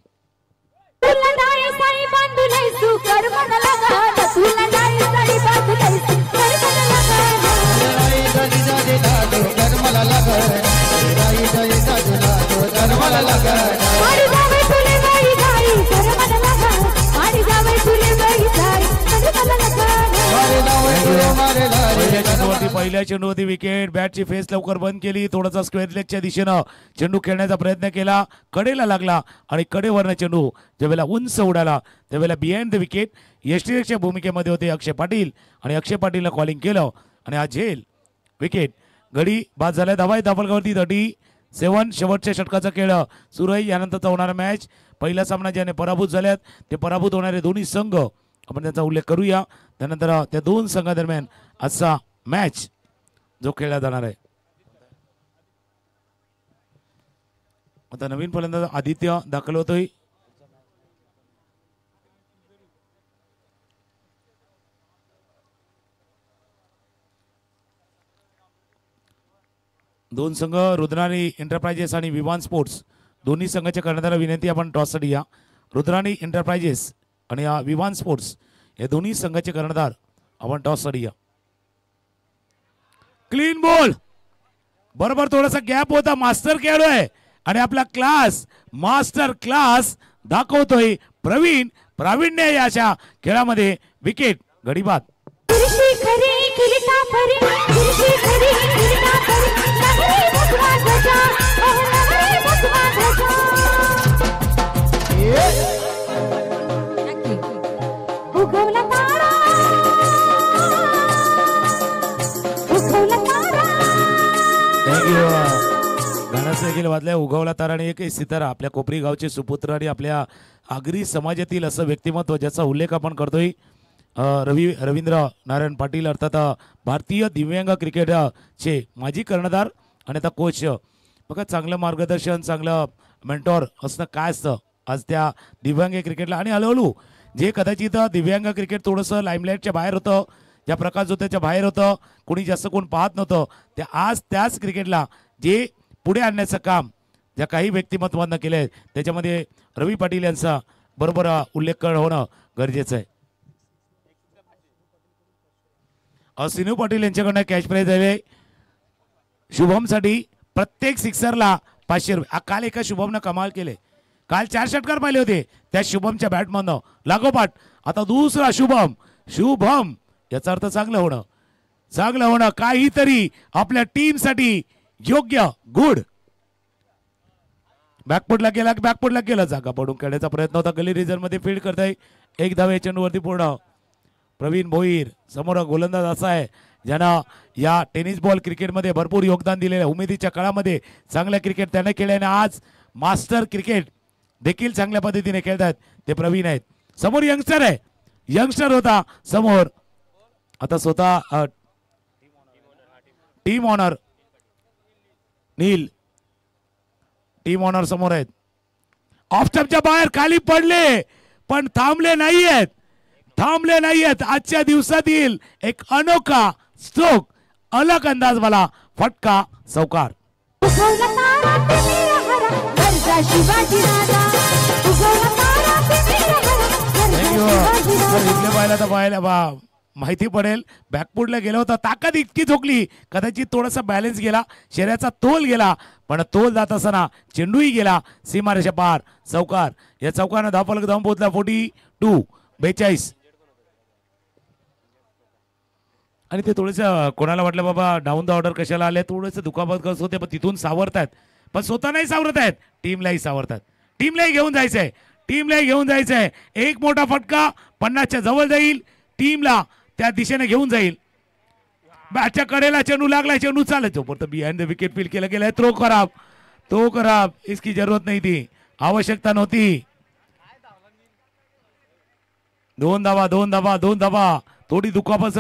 A: पहिल्या चेंडूवरती विकेट. बॅटची फेस लवकर बंद केली. थोडासा स्क्वेअर लेगच्या दिशेनं चेंडू खेळण्याचा प्रयत्न केला. कडेला लागला आणि कडेवरनं चेंडू ज्यावेळेला उंच उडाला त्यावेळेला बिहाइंड द विकेट यष्टीच्या भूमिकेमध्ये होते अक्षय पाटील आणि अक्षय पाटीलनं कॉलिंग केलं आणि हा झेल विकेट. गडी बाद झाल्या. धावा धावफलकावरती 37. शेवटच्या षटकाचा खेळ सुरू आहे. यानंतरचा होणारा मॅच. पहिला सामना ज्याने पराभूत झाल्यात ते पराभूत होणारे दोन्ही संघ आपण त्यांचा उल्लेख करूया. त्यानंतर त्या दोन संघादरम्यान आजचा मॅच जो खेळला जाणार आहे. आता नवीन फलंदाज आदित्य दाखल होतोय. दोन संघ रुद्राणी एंटरप्राइजेस आणि विवान स्पोर्ट्स दोन्ही संघाच्या कर्णधाराला विनंती आपण टॉससाठी या. रुद्राणी एंटरप्राइजेस आणि विवान स्पोर्ट्स हे दोन्ही संघाचे कर्णधार आपण टॉससाठी या. Clean ball. बरोबर थोडासा गॅप होता. मास्टर खेळाडू आहे आणि आपला क्लास मास्टर क्लास दाखवतोय प्रवीण. प्रावीण्य या अशा खेळामध्ये विकेट. गडी बाद. गाण्याचं देखील वाजलंय. उगवला तारा आणि एक सितारा. आपल्या कोपरी गावचे सुपुत्र आणि आपल्या आगरी समाजातील असं व्यक्तिमत्व ज्याचा उल्लेख आपण करतोय रवींद्र नारायण पाटील अर्थात भारतीय दिव्यांग क्रिकेटचे माजी कर्णधार आणि आता कोच. बघा चांगलं मार्गदर्शन, चांगलं मेंटॉर असणं काय असतं आज त्या दिव्यांग क्रिकेटला. आणि हळूहळू जे कदाचित दिव्यांग क्रिकेट थोडंसं लाईमलाईटच्या बाहेर होतं, ज्या प्रकाश होत्याच्या बाहेर होतं, कोणी जास्त कोण पाहत नव्हतं, ते आज त्याच क्रिकेटला जे पुढे आणण्याचं काम ज्या काही व्यक्तिमत्वांना केलं आहे त्याच्यामध्ये रवी पाटील यांचा बरोबर उल्लेख होणं गरजेचं आहे. सिनू पाटील यांच्याकडनं कॅच प्राइज आहे शुभमसाठी. प्रत्येक सिक्सरला 500 रुपये. काल एका शुभमनं कमाल केले. काल 4 षटकार पाहिले होते त्या शुभमच्या बॅटमधनं लागोपाठ. आता दुसरा शुभम याचा अर्थ चांगलं होणं काहीतरी आपल्या टीमसाठी योग्य. गुड. बॅकफुटला गेला. जागा पडून खेळण्याचा प्रयत्न होता. गली रिझर्व मध्ये फील्ड करताय. एक धावे चेंडूवरती पूर्ण. प्रवीण भोईर समोर गोलंदाज असा आहे ज्यानं या टेनिस बॉल क्रिकेटमध्ये भरपूर योगदान दिलेलं आहे. उमेदीच्या काळामध्ये चांगल्या क्रिकेट त्याने केल्याने आज मास्टर क्रिकेट देखील चांगल्या पद्धतीने खेळतात ते प्रवीण आहेत. समोर यंगस्टर होता समोर. आता स्वतः टीम ऑनर नील टीम ऑनर समोर आहेत. ऑफ स्टंपच्या बाहेर खाली पडले पण थांबले नाहीयेत. आजच्या दिवसातील एक अनोखा स्ट्रोक, अलग अंदाज वाला फटका चौकार. माहिती पडेल. बॅकफुटला गेला होता, ताकद इतकी झोकली, कदाचित थोडासा बॅलन्स गेला, शरीराचा तोल गेला, पण तोल जात असताना चेंडूही गेला सीमारेषा पार. चौकार, या चौकानं धावफलक धावून पोहोचला 42. आणि ते थोडंसं कोणाला वाटलं बाबा डाऊन द ऑर्डर कशाला आले, थोडंसं दुखापत कसं होते, पण तिथून सावरतायत, पण स्वतः नाही सावरत आहेत, टीमलाही सावरतात. टीमलाही घेऊन जायचंय, टीमलाही घेऊन जायचंय. एक मोठा फटका 50च्या जवळ जाईल, टीमला त्या दिशेने घेऊन जाईल. बॅटच्या कडेला चेंडू लागलाय, चेंडू चालत जोपर्यंत बिहाइंड द विकेट फील केलं गेलाय. थ्रो खराब, तो खराब, इसकी जरूरत नाही थी, आवश्यकता नव्हती. 2 धावा 2 धावा 2 धावा. थोडी दुखापत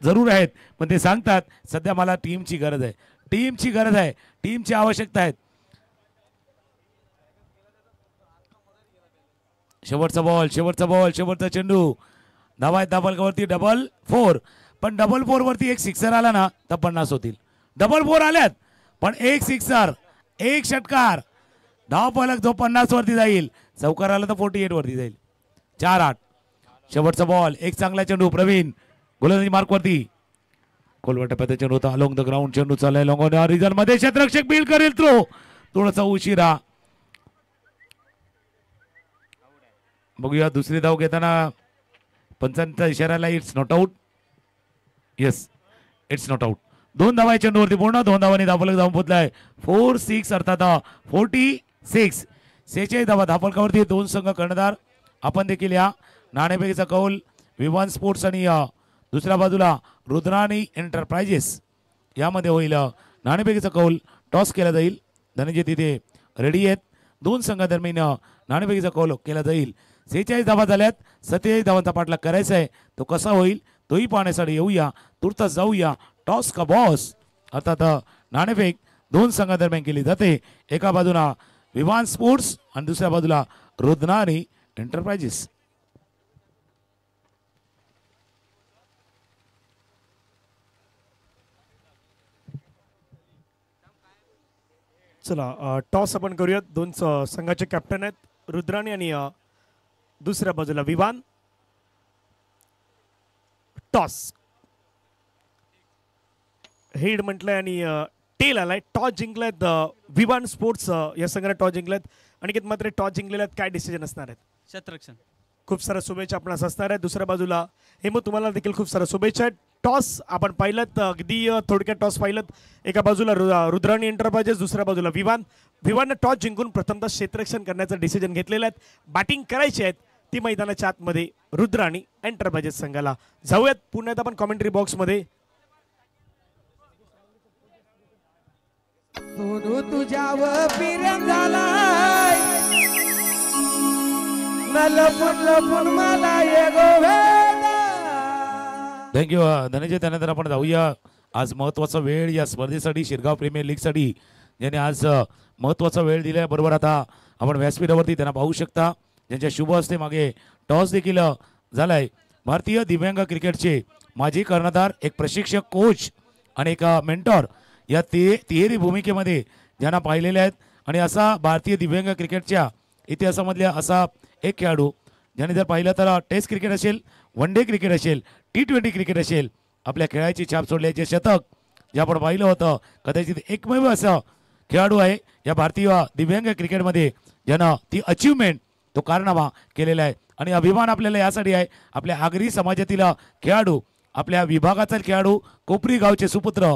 A: जरूर आहेत, पण ते सांगतात सध्या मला टीमची गरज आहे, टीमची गरज आहे, टीमची आवश्यकता आहे. शेवटचा बॉल, शेवटचा बॉल, शेवटचा चेंडू. धावा आहेत धावफलकावरती 4-4, पण 4-4 वरती एक सिक्सर आला ना तर 50 होतील. 4-4 आल्यात, पण एक सिक्सर, एक षटकार, धावफलक जो 50 वरती जाईल. चौकार आला तर 48 वरती जाईल. 4-8. शेवटचा बॉल, एक चांगला चेंडू. प्रवीण गोलंदाजी मार्क वरती, खोलवर टप्प्याचा चेंडू होता, अलोंग द ग्राउंड चेंडू चाललाय लॉंग ऑन रिझन मध्ये. क्षेत्ररक्षक बिल करेल, थ्रो थोडासा उशिरा. बघूया दुसरी धाव घेताना पंचांचा इशाराला it's not out. Yes, it's not out. 2 धावा चेंडूवरती पूर्ण, 2 धावांनी धावफलक धावून पोहोचलाय 4-6 अर्थात 46. 46 धावा धावफलकावरती. 2 संघ कर्णधार. आपण देखील या नाणेफेकीचा कौल विवान स्पोर्ट्स आणि दुसऱ्या बाजूला रुद्राणी एंटरप्राइजेस यामध्ये होईल. नाणेफेकीचा कौल टॉस केला जाईल. धनंजय तिथे रेडी आहेत. 2 संघादरम्यान नाणेफेकीचा कौल केला जाईल. 46 धावा झाल्यात, 27 धावांचा पाठलाग करायचा आहे. तो कसा होईल तोही पाहण्यासाठी येऊया, तुर्तास जाऊया. टॉस का बॉस अर्थात नाणेफेक 2 संघादरम्यान केली जाते. एका बाजूला विवान स्पोर्ट्स आणि दुसऱ्या बाजूला रुद्राणी एंटरप्राइजेस.
E: चला टॉस आपण करूयात. 2 संघाचे कॅप्टन आहेत रुद्राणी आणि दुसऱ्या बाजूला विवान. टॉस हेड म्हटलंय आणि टेल आलाय. टॉस जिंकलायत विवान स्पोर्ट्स या संघाने टॉस जिंकलायत. अनिकेत मात्र टॉस जिंकलेले आहेत, काय डिसिजन असणार आहेत?
F: क्षेत्ररक्षण.
E: खूप साऱ्या शुभेच्छा आपणास असणार आहेत. दुसऱ्या बाजूला हेमू तुम्हाला देखील खूप साऱ्या शुभेच्छा आहेत. टॉस आपण पाहिलं अगदी थोडक्यात टॉस पाहिलं. एका बाजूला रुद्राणी एंटरप्राइजेस, दुसऱ्या बाजूला विवानने टॉस जिंकून प्रथमतः क्षेत्ररक्षण करण्याचं डिसिजन घेतलेलं आहे. बॅटिंग करायची आहेत ती मैदानाच्या आतमध्ये रुद्राणी एंटरप्राइजेस संघाला. जाऊयात पुन्हा आपण कॉमेंट्री बॉक्समध्ये.
D: सोनू तुझ्यावर प्रेम झालाय, न लपून लपून मला ये गोवेदा.
A: थँक्यू धनंजय. त्यानंतर आपण जाऊया आज महत्त्वाचा वेळ या स्पर्धेसाठी, शिरगाव प्रीमियर लीगसाठी ज्याने आज महत्त्वाचा वेळ दिला. बरोबर आता आपण व्यासपीठावरती त्यांना पाहू शकता, ज्यांच्या शुभ हस्ते मागे टॉस देखील झालाय. भारतीय दिव्यांग क्रिकेटचे माजी कर्णधार, एक प्रशिक्षक, कोच आणि एक मेंटॉर या तिहेरी भूमिकेमध्ये ज्यांना पाहिलेले आहेत. आणि असा भारतीय दिव्यांग क्रिकेटच्या इतिहासामधल्या असा एक खेळाडू ज्याने जर पाहिलं तर टेस्ट क्रिकेट असेल, वन डे क्रिकेट असेल, T20 क्रिकेट असेल, आपल्या खेळाची छाप सोडल्याचे शतक जे आपण पाहिलं होतं. कदाचित एकमेव असं खेळाडू आहे या भारतीय दिव्यांग क्रिकेटमध्ये ज्यानं ती अचीवमेंट, तो कारनामा केलेला आहे. आणि अभिमान आपल्याला यासाठी आहे, आपल्या आगरी समाजातील खेळाडू, आपल्या विभागाचा खेळाडू, कोपरी गावचे सुपुत्र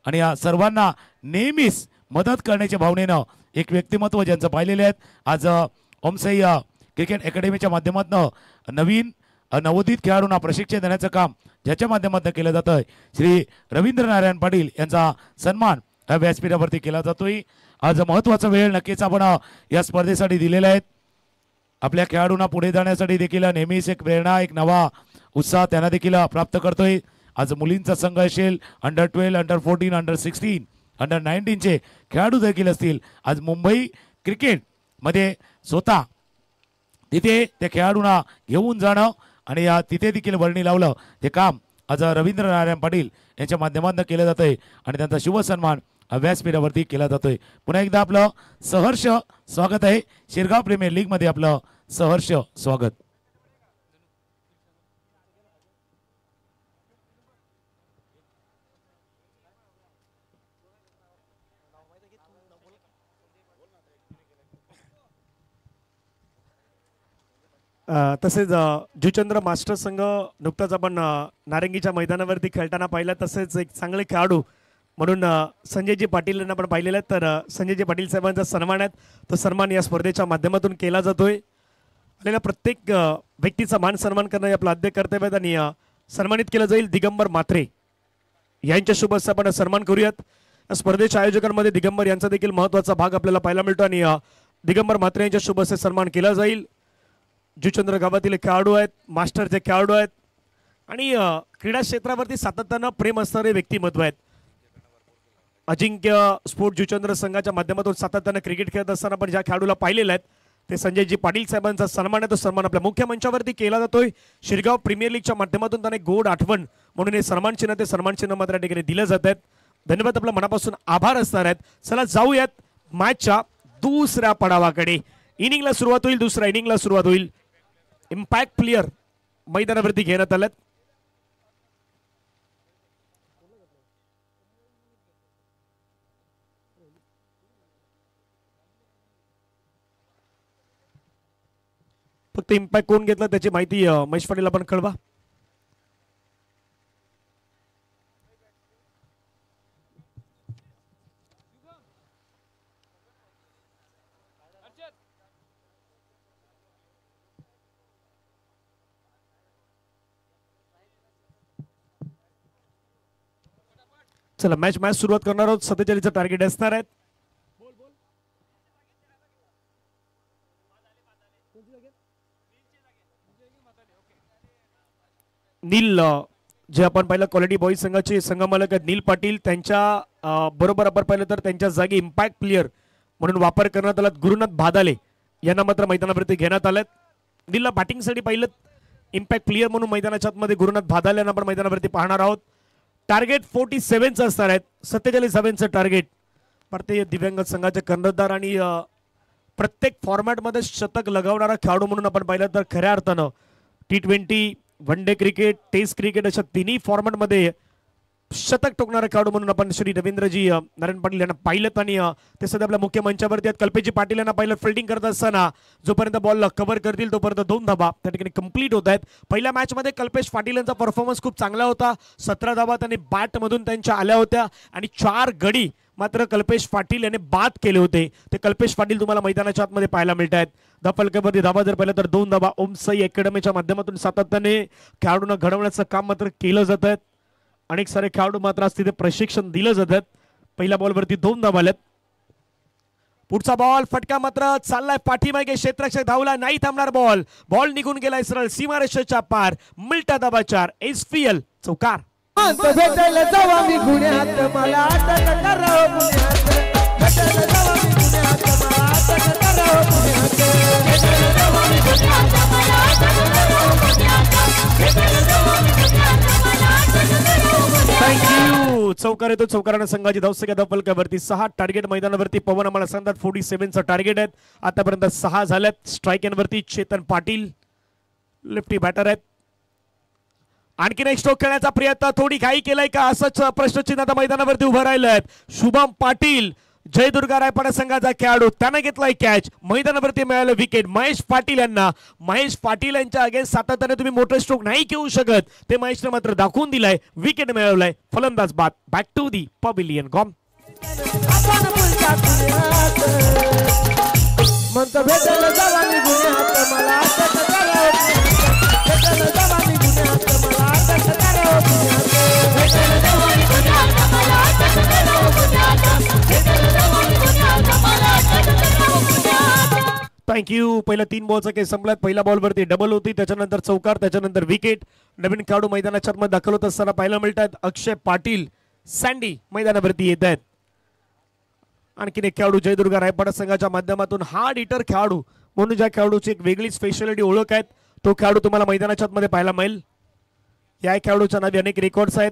A: आणि या सर्वांना नेहमीच मदत करण्याच्या भावनेनं एक व्यक्तिमत्व ज्यांचं पाहिलेले आहेत. आज ओमसाई क्रिकेट अकॅडमीच्या माध्यमातून नवीन नवोदित खेळाडूंना प्रशिक्षण देण्याचं काम ज्याच्या माध्यमातून केलं जातं, श्री रवींद्र नारायण पाटील यांचा सन्मान या व्यासपीठावरती केला जातोय. आज महत्त्वाचा वेळ नक्कीच आपण या स्पर्धेसाठी दिलेला आहे. आपल्या खेळाडूंना पुढे जाण्यासाठी देखील नेहमीच एक प्रेरणा, एक नवा उत्साह त्यांना देखील प्राप्त करतोय. आज मुलींचा संघ असेल, अंडर 12, अंडर 14, अंडर 16, अंडर 19चे खेळाडू देखील असतील. आज मुंबई क्रिकेटमध्ये स्वतः तिथे त्या खेळाडूंना घेऊन जाणं आणि तिथे देखील वर्णी लावलं ते काम आज रवींद्र नारायण पाटील यांच्या माध्यमातून केलं जातंय आणि त्यांचा शुभ सन्मान व्यासपीठावरती केला जातोय. पुन्हा एकदा आपलं सहर्ष स्वागत आहे शिरगाव प्रीमियर लीग मध्ये, आपलं सहर्ष स्वागत.
E: तसेच जुचंद्र मास्टर संघ नुकताच आपण नारंगीच्या मैदानावरती खेळताना पाहिलं. तसेच एक चांगले खेळाडू म्हणून संजयजी पाटील यांना आपण पाहिलेलं आहे. तर संजयजी पाटील साहेबांचा सन्मान आहे, तो सन्मान या स्पर्धेच्या माध्यमातून केला जातोय. आलेल्या प्रत्येक व्यक्तीचा मान सन्मान करणं हे आपलं आद्य कर्तव्य आहे आणि सन्मानित केलं जाईल. दिगंबर म्हात्रे यांच्या शुभ हस्ते आपण सन्मान करूयात. या स्पर्धेच्या आयोजकांमध्ये दिगंबर यांचा देखील महत्त्वाचा भाग आपल्याला पाहायला मिळतो आणि दिगंबर म्हात्रे यांच्या शुभ हस्ते सन्मान केला जाईल. जुचंद्र गावातील खेळाडू आहेत, मास्टरचे खेळाडू आहेत आणि क्रीडा क्षेत्रावरती सातत्यानं प्रेम असणारे व्यक्तिमत्व आहेत. अजिंक्य स्पोर्ट जुचंद्र संघाच्या माध्यमातून सातत्यानं क्रिकेट खेळत असताना आपण ज्या खेळाडूला पाहिलेलं आहेत ते संजयजी पाटील साहेबांचा सन्मान आहे. तो सन्मान आपल्या मुख्य मंचावरती केला जातोय. शिरगाव प्रीमियर लीगच्या माध्यमातून त्यांना गोड आठवण म्हणून हे सन्मान चिन्ह ते सन्मान चिन्ह मात्र या ठिकाणी दिलं जात आहेत. धन्यवाद, आपल्या मनापासून आभार असणार आहेत. चला जाऊयात मॅचच्या दुसऱ्या पडावाकडे. इनिंगला सुरुवात होईल, दुसऱ्या इनिंगला सुरुवात होईल. इम्पॅक्ट प्लेयर मैदानावरती घेण्यात आल्यात. फक्त इम्पॅक्ट कोण घेतला त्याची माहिती महेश पाटील आपण कळवा. चला मॅच सुरुवात करणार आहोत. 47चं टार्गेट असणार आहेत. नील जे आपण पाहिलं क्वालिटी बॉईज संघाचे संघमालक आहेत नील पाटील, त्यांच्या बरोबर आपण पाहिलं तर त्यांच्या जागी इम्पॅक्ट प्लेयर म्हणून वापर करण्यात आला गुरुनाथ भादाले यांना मात्र मैदानावरती घेण्यात आलेत. नीलला बॅटिंगसाठी पाहिलं इम्पॅक्ट प्लेयर म्हणून मैदानाच्या आतमध्ये गुरुनाथ भादाले यांना आपण मैदानावरती पाहणार आहोत. टार्गेट 47चं असणार आहेत. 47 धावांचं टार्गेट. भारतीय दिव्यांग संघाचे कर्णधार आणि प्रत्येक फॉर्मॅटमध्ये शतक लगावणारा खेळाडू म्हणून आपण पाहिलं तर खऱ्या अर्थानं T20 one day cricket, test cricket अशा तिन्ही फॉर्मॅटमध्ये शतक टोकणारा खेळाडू म्हणून आपण श्री रवींद्रजी नारायण पाटील यांना पाहिलं आणि ते सध्या आपल्या मुख्य मंचावरती आहेत. कल्पेशजी पाटील यांना पाहिलं फिल्डिंग करत असताना जोपर्यंत बॉल कव्हर करतील तोपर्यंत 2 धावा त्या ठिकाणी कंप्लीट होत आहेत. पहिल्या मॅचमध्ये कल्पेश पाटील यांचा परफॉर्मन्स खूप चांगला होता. 17 धावा त्यांनी बॅटमधून त्यांच्या आल्या होत्या आणि 4 गडी मात्र कल्पेश पाटील यांनी बाद केले होते. ते कल्पेश पाटील तुम्हाला मैदानाच्या आतमध्ये पाहायला मिळत आहेत. धपलकेवरती धावा जर पाहिलं तर 2 धावा. ओम साई अकॅडमीच्या माध्यमातून सातत्याने खेळाडूंना घडवण्याचं काम मात्र केलं जात आहे. अनेक सारे खेळाडू मात्र आज तिथे प्रशिक्षण दिलं जातात. पहिल्या बॉलवरती 2 धावा आल्यात. पुढचा बॉल फटका मात्र चाललाय पाठीमागे. क्षेत्ररक्षक धावला नाही, थांबणार बॉल. बॉल निघून गेलाय सरळ सीमारेषेच्या पार. मिल्टा धावा 4. SPL चौकार.
D: भेटायला जावा मी गुन्ह्यात मला अटक करावं पुण्यात. भेटायला जावा मी गुन्ह्यात मला अटक करावं पुण्यात. भेटायला जावा मी गुन्ह्यात मला अटक करावं पुण्यात. भेटायला जावा मी गुन्ह्यात मला अटक करावं पुण्यात.
E: थँक्यू. चौकार येतो. चौकारानं संघाची धावसंख्या धपलक्यावरती 6. टार्गेट मैदानावरती पवन आम्हाला सांगतात 47चं टार्गेट आहेत. आतापर्यंत 6 झाल्यात. स्ट्राईक एनवरती चेतन पाटील लेफ्टी बॅटर आहेत. आणखीन एक स्ट्रोक खेळण्याचा प्रयत्न, थोडी घाई केलाय का असंच प्रश्नचिन्ह आता मैदानावरती उभं राहिलं आहेत. शुभम पाटील जयदुर्गा रायपाडा संघाचा खेळाडू त्यानं घेतलाय कॅच. मैदानावरती मिळालं विकेट महेश पाटील यांना. महेश पाटील यांच्या अगेन्स्ट सातत्याने तुम्ही मोठे स्ट्रोक नाही घेऊ शकत ते महेशने मात्र दाखवून दिलाय. विकेट मिळवलाय. फलंदाज बाद. Back to the pavilion. गॉम.
D: आपण पुढच्या गुन्ह्यात म्हणतो भेटायला जावा मी गुन्ह्यात मला अटक करावं पुण्यात. भेटायला जावा मी गुन्ह्यात मला अटक करावं पुण्यात. भेटायला जावा मी गुन्ह्यात मला अटक करावं पुण्यात. भेटायला जावा मी गुन्ह्यात मला अटक करावं पुण्यात.
E: थँक्यू. पहिल्या 3 बॉलचा केस संपलात. पहिल्या बॉलवरती डबल होती, त्याच्यानंतर चौकार, त्याच्यानंतर विकेट. नवीन खेळाडू मैदानाच्या आतमध्ये दाखल होत असताना पाहायला मिळत आहेत. अक्षय पाटील सँडी मैदानावरती येत आहेत. आणखीन एक खेळाडू जयदुर्गा रायपाडा संघाच्या माध्यमातून हार्ड हिटर खेळाडू म्हणून ज्या खेळाडूची एक वेगळी स्पेशालिटी ओळख आहेत तो खेळाडू तुम्हाला मैदानाच्या आतमध्ये पाहायला मिळेल. या खेळाडूच्या नावे अनेक रेकॉर्ड्स आहेत.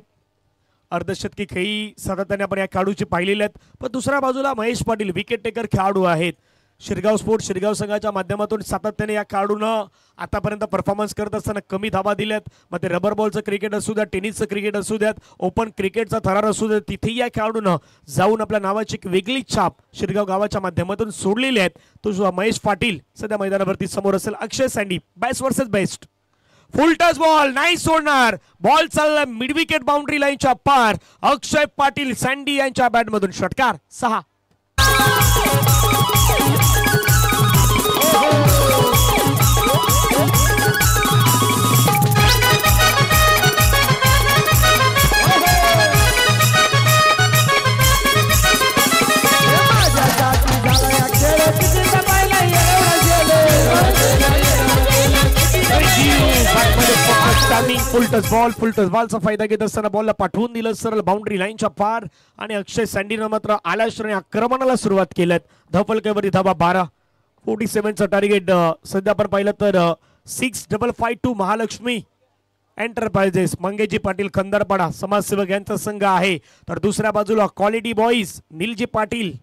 E: अर्धशतकी खेळी सातत्याने आपण या खेळाडूची पाहिलेली आहेत. पण दुसऱ्या बाजूला महेश पाटील विकेट टेकर खेळाडू आहेत. शिरगाव स्पोर्ट शिरगाव संघाच्या माध्यमातून सातत्याने या खेळाडूनं आतापर्यंत परफॉर्मन्स करत असताना कमी धावा दिल्यात. मग ते रबर बॉलचं क्रिकेट असू द्या, टेनिसचं क्रिकेट असू द्यात, ओपन क्रिकेटचा थरार असू द्या, तिथेही या खेळाडूनं जाऊन आपल्या नावाची एक वेगळी छाप शिरगाव गावाच्या माध्यमातून सोडलेली आहेत. तो महेश पाटील सध्या मैदानावरती समोर असेल. Akshay Sandy best versus best. Full toss ball नाही सोडणार. बॉल चालला मिड विकेट बाउंड्री लाईनच्या पार. अक्षय पाटील सँडी यांच्या बॅटमधून षटकार 6. फुल टच बॉलचा फायदा घेत असताना बॉलला पाठवून दिलं सरळ बाउंड्री लाईनच्या पार. आणि अक्षय सँडीनं मात्र आल्याश्रय आक्रमणाला सुरुवात केल्यात. धपलकेवरती धावा 12. 47चं टार्गेट सध्या आपण पाहिलं तर 6552 महालक्ष्मी एंटरप्राइजेस मंगेजी पाटील खंदरपाडा समाजसेवक यांचा संघ आहे. तर दुसऱ्या बाजूला क्वालिटी बॉईज निलजी पाटील.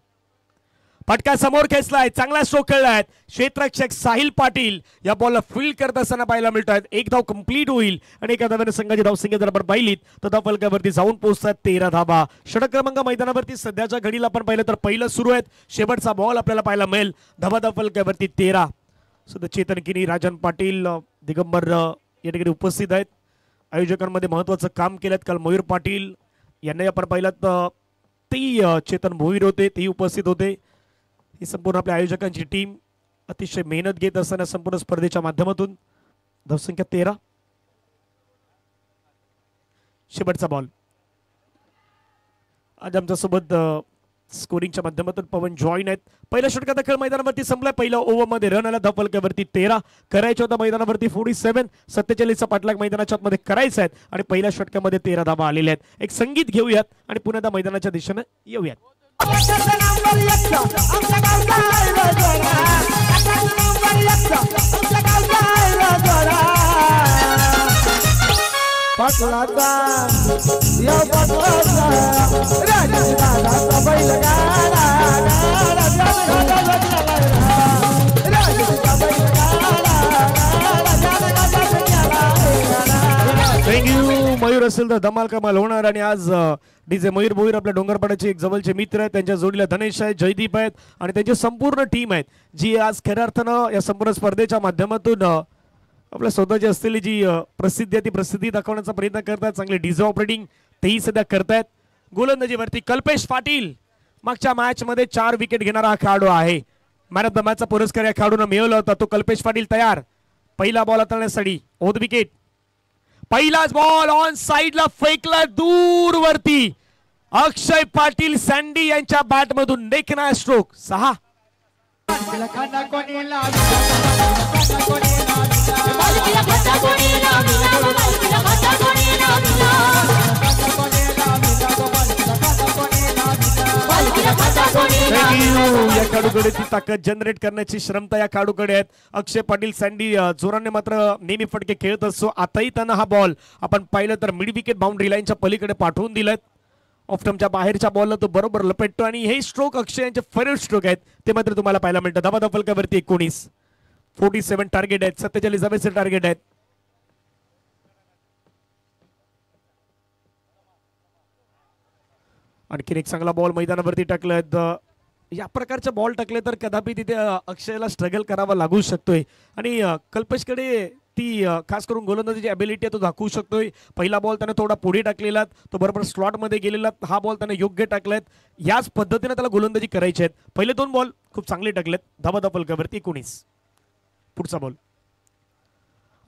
E: फटका समोर खेचलाय, चांगला स्ट्रोक खेळलाय. क्षेत्ररक्षक साहिल पाटील या बॉलला फील्ड करत असताना पाहायला मिळत आहेत. एक धाव कंप्लीट होईल आणि एका धाव्याने संघाची धावसंख्या जर आपण पाहिलीत तर धावफलकावरती जाऊन पोहोचतात 13 धावा. षटक क्रमांक मैदानावरती सध्याच्या घडीला आपण पाहिलं तर पहिलं सुरू आहेत. शेवटचा बॉल आपल्याला पाहायला मिळेल. धावफलकावरती 13. सध्या चेतन किनी, राजन पाटील, दिगंबर या ठिकाणी उपस्थित आहेत. आयोजकांमध्ये महत्वाचं काम केलं. काल मयूर पाटील यांना आपण पाहिलं तेही चेतन भोईर होते, तेही उपस्थित होते. ही संपूर्ण आपल्या आयोजकांची टीम अतिशय मेहनत घेत असताना संपूर्ण स्पर्धेच्या माध्यमातून. धावसंख्या 13. शेवटचा बॉल. आज आमच्यासोबत स्कोरिंगच्या माध्यमातून पवन जॉईन आहेत. पहिल्या षटकाचा खेळ मैदानावरती संपलाय. पहिल्या ओव्हरमध्ये रन आला धावफलकावरती 13. करायचं होता मैदानावरती 47. 47चा पाठलाग मैदानाच्या आतमध्ये करायचा आहे आणि पहिल्या षटकामध्ये 13 धावा आलेल्या आहेत. एक संगीत घेऊयात आणि पुन्हा त्या मैदानाच्या दिशेने येऊयात. थँक्यू. मयूर असेल तर धमाल कमाल होणार. आणि आज डीजे मयूर भोईर आपल्या डोंगरपाड्याचे एक जवळचे मित्र आहेत. त्यांच्या जोडीला धनेश आहेत, जयदीप आहेत आणि त्यांची संपूर्ण टीम आहेत जी आज खऱ्या अर्थानं या संपूर्ण स्पर्धेच्या माध्यमातून आपल्या स्वतःची असलेली जी प्रसिद्धी आहे ती प्रसिद्धी दाखवण्याचा प्रयत्न करतात. चांगले डीजे ऑपरेटिंग तेही सध्या करतायत. गोलंदाजीवरती कल्पेश पाटील मागच्या मॅच मध्ये 4 विकेट घेणारा हा खेळाडू आहे. मॅन ऑफ द मॅचचा पुरस्कार या खेळाडूने मिळवला होता. तो कल्पेश पाटील तयार. पहिला बॉल हाताळण्यासाठी ओद विकेट. पहिलाच बॉल ऑन साइडला फेकला दूर वरती. अक्षय पाटील सँडी यांच्या बॅट मधून देखना स्ट्रोक 6. या खेळाडूकडे ती ताकद जनरेट करण्याची क्षमता या खेळाडूकडे आहेत. अक्षय पाटील सँडी जोराने मात्र नेहमी फटके खेळत असतो. आताही त्यांना हा बॉल आपण पाहिलं तर मिड विकेट बाउंड्री लाईनच्या पलीकडे पाठवून दिलाय. ऑफ्टमच्या बाहेरच्या बॉलला तो बरोबर लपेटतो आणि हे स्ट्रोक अक्षय यांचे फेवरेट स्ट्रोक आहेत ते मात्र तुम्हाला पाहायला मिळतं. धावा फलकावरती 19. 47 टार्गेट आहेत. 47 टार्गेट आहेत. आणखीन एक चांगला बॉल मैदानावरती टाकलायत. या प्रकारचे बॉल टाकले तर कदापि तिथे अक्षयला स्ट्रगल करावा लागू शकतोय आणि कल्पेशकडे ती खास करून गोलंदाजीची ॲबिलिटी आहे तो दाखवू शकतोय. पहिला बॉल त्याने थोडा पुढे टाकलेला, तो बरोबर स्लॉटमध्ये गेलेला. हा बॉल त्याने योग्य टाकलाय. याच पद्धतीने त्याला गोलंदाजी करायची आहेत. पहिले 2 बॉल खूप चांगले टाकलेत. धावा फलकावरती 19. पुढचा बॉल.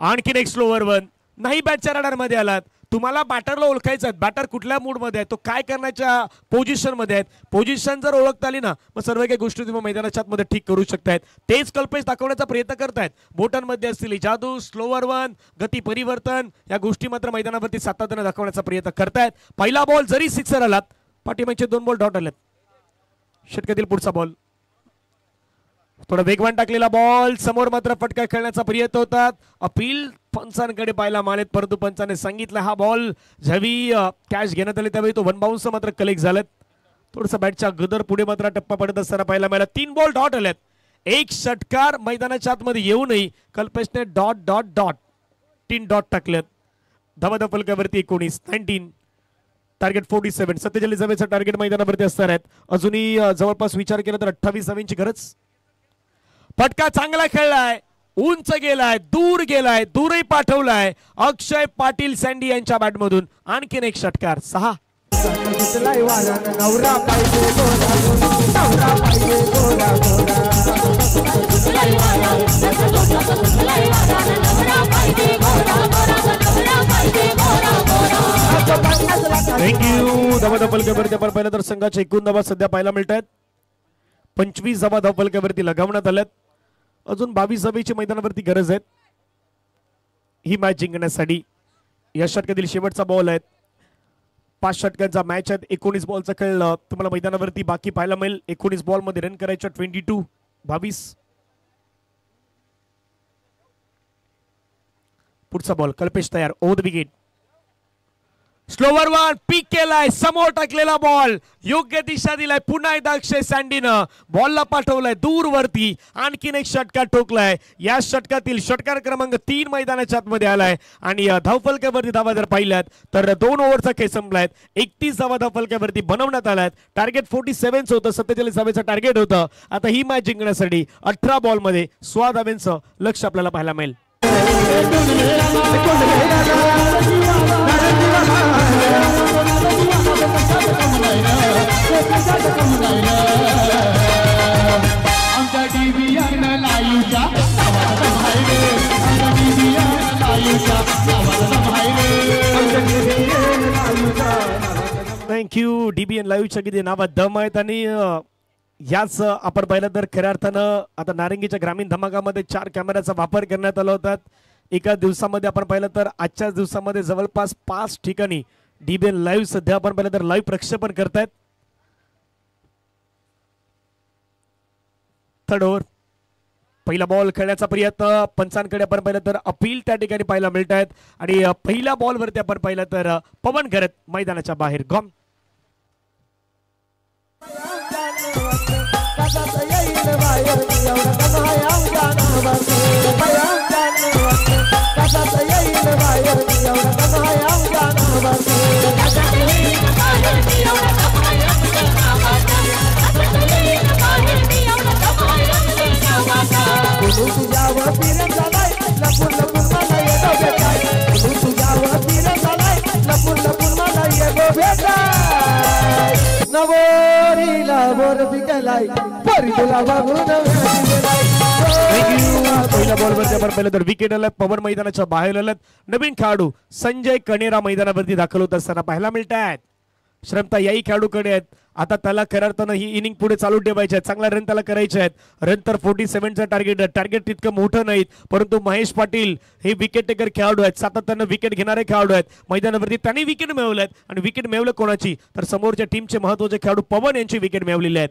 E: आणखीन एक स्लोवर वन. नाही बॅटच्या रडारमध्ये आलात. तुम्हाला बॅटरला ओळखायचं आहे. बॅटर कुठल्या मूडमध्ये आहे, तो काय करण्याच्या पोझिशनमध्ये आहे. पोझिशन जर ओळखता आली ना मग सर्व काही गोष्टी तुम्ही मैदानाच्या आतमध्ये ठीक करू शकतायत. तेच कल्पेश दाखवण्याचा प्रयत्न करतायत. बोटांमध्ये असलेली जादू, स्लोवर वन, गती परिवर्तन या गोष्टी मात्र मैदानावरती सातत्याने दाखवण्याचा प्रयत्न करतायत. पहिला बॉल जरी सिक्सर आलात, पाठीमागचे 2 बॉल डॉट आलेत. षटकातील पुढचा बॉल. थोडा वेगवान टाकलेला बॉल. समोर मात्र फटका खेळण्याचा प्रयत्न होतात. अपील पंचांकडे पाहायला मानेत, परंतु पंचाने सांगितलं हा बॉल ज्यावेळी कॅच घेण्यात आले त्यावेळी तो 1 बाउन्स मात्र कलेक्ट झालेत. थोडंसं बॅटच्या गदर पुढे मात्र टप्पा पडत असताना पाहायला मिळाला. 3 बॉल डॉट आलेत. एक षटकार मैदानाच्या आतमध्ये येऊनही कल्पेशने डॉट डॉट डॉट 3 डॉट टाकलेत. धावा फलकावरती 19 टार्गेट 47. 47 धावेचं टार्गेट मैदानावरती असणार आहेत. अजूनही जवळपास विचार केला तर 28 धावांची गरज. फटका चांगला खेळलाय, उंच गेलाय, दूर गेलाय, दूरही पाठवलाय अक्षय पाटील सँडी यांच्या बॅटमधून. आणखीन एक षटकार 6. थँक्यू. धावा फलकावरती आपण पाहिलं तर संघाच्या एकूण धावा सध्या पाहायला मिळत आहेत. 25 धावा फलकावरती लगावण्यात आल्यात. अजून 22 धावेची मैदानावरती गरज आहे ही मॅच जिंकण्यासाठी. या षटकातील शेवटचा बॉल आहे. 5 षटकांचा मॅच आहे. 19 बॉलचा खेळ तुम्हाला मैदानावरती बाकी पाहायला मिळेल. 19 बॉल मध्ये रन करायच्या 22. पुढचा बॉल कल्पेश तयार. Over the wicket. Slower one pick केलाय, समोर टाकलेला बॉल योग्य दिशा दिलाय. पुन्हा एकदा अक्षय सँडीनं बॉलला पाठवलाय दूर वरती. आणखीन एक षटकार ठोकलाय. या षटकातील षटकार क्रमांक 3 मैदानाच्या आतमध्ये आलाय. आणि धावफलकावरती धावा जर पाहिल्यात तर 2 ओव्हरचा खेळ संपलाय. 31 धावा धावफलकावरती बनवण्यात आल्यात. टार्गेट 47 होतं, 47 धावेचं टार्गेट होतं. आता ही मॅच जिंकण्यासाठी 18 बॉल मध्ये 16 धावांचं लक्ष आपल्याला पाहायला मिळेल. थँक्यू. डीबीएन लाईव्हच्या किती नावात दम आहेत. आणि याच आपण पाहिलं तर खऱ्या अर्थानं आता नारंगीच्या ग्रामीण धमाकामध्ये 4 कॅमेऱ्याचा वापर करण्यात आला होता. एका दिवसामध्ये आपण पाहिलं तर आजच्याच दिवसामध्ये जवळपास 5 ठिकाणी डीबीएन लाईव्ह सध्या आपण पाहिलं तर लाईव्ह प्रक्षेपण करतायत. थर्ड ओव्हर पहिला बॉल खेळण्याचा प्रयत्न पंचांकडे आपण पाहिलं तर अपील त्या ठिकाणी पाहायला मिळत आहेत. आणि पहिल्या बॉलवरती आपण पाहिलं तर पवन करत मैदानाच्या बाहेर गॉम. पहिल्या बॉलवरती आपण पाहिलं तर विकेट आला. पवन मैदानाच्या बाहेर आल्यात. नवीन खेळाडू संजय कणेरा मैदानावरती दाखल होत असताना पाहायला मिळत आहेत. श्रमता याही खेळाडूकडे आहेत. आता त्याला खऱ्या अर्थानं ही इनिंग पुढे चालू ठेवायची आहे. चांगला रन त्याला करायचे आहेत. रन तर 47चं टार्गेट तितकं मोठं नाहीत, परंतु महेश पाटील हे विकेट टेकर खेळाडू आहेत. सातत्यानं विकेट घेणारे खेळाडू आहेत. मैदानावरती त्यांनी विकेट मिळवल्यात. आणि विकेट मिळवलं कोणाची तर समोरच्या टीमचे महत्वाचे खेळाडू पवन यांची विकेट मिळवलेले आहेत.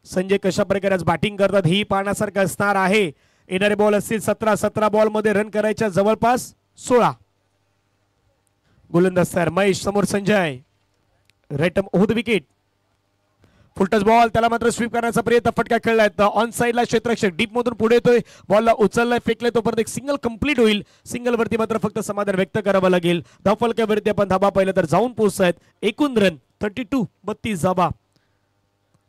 E: संजय कशा प्रकारे आज बॅटिंग करतात ही पाहण्यासारखं असणार आहे. येणारे बॉल असतील 17 बॉल मध्ये रन करायच्या जवळपास 16. गोलंदाज तयार. महेश समोर Sanjay. Right over the wicket. Full toss ball त्याला मात्र स्वीप करण्याचा प्रयत्न. फटका खेळलाय. ऑन साइडला क्षेत्ररक्षक डीप मधून पुढे येतोय. बॉलला उचललाय, फेकलाय. तोपर्यंत एक सिंगल कंप्लीट होईल. सिंगल वरती मात्र फक्त समाधान व्यक्त करावं लागेल. धावफलकावरती आपण धाबा पाहिलं तर जाऊन पोहोचतायत. एकूण रन 32 धाबा.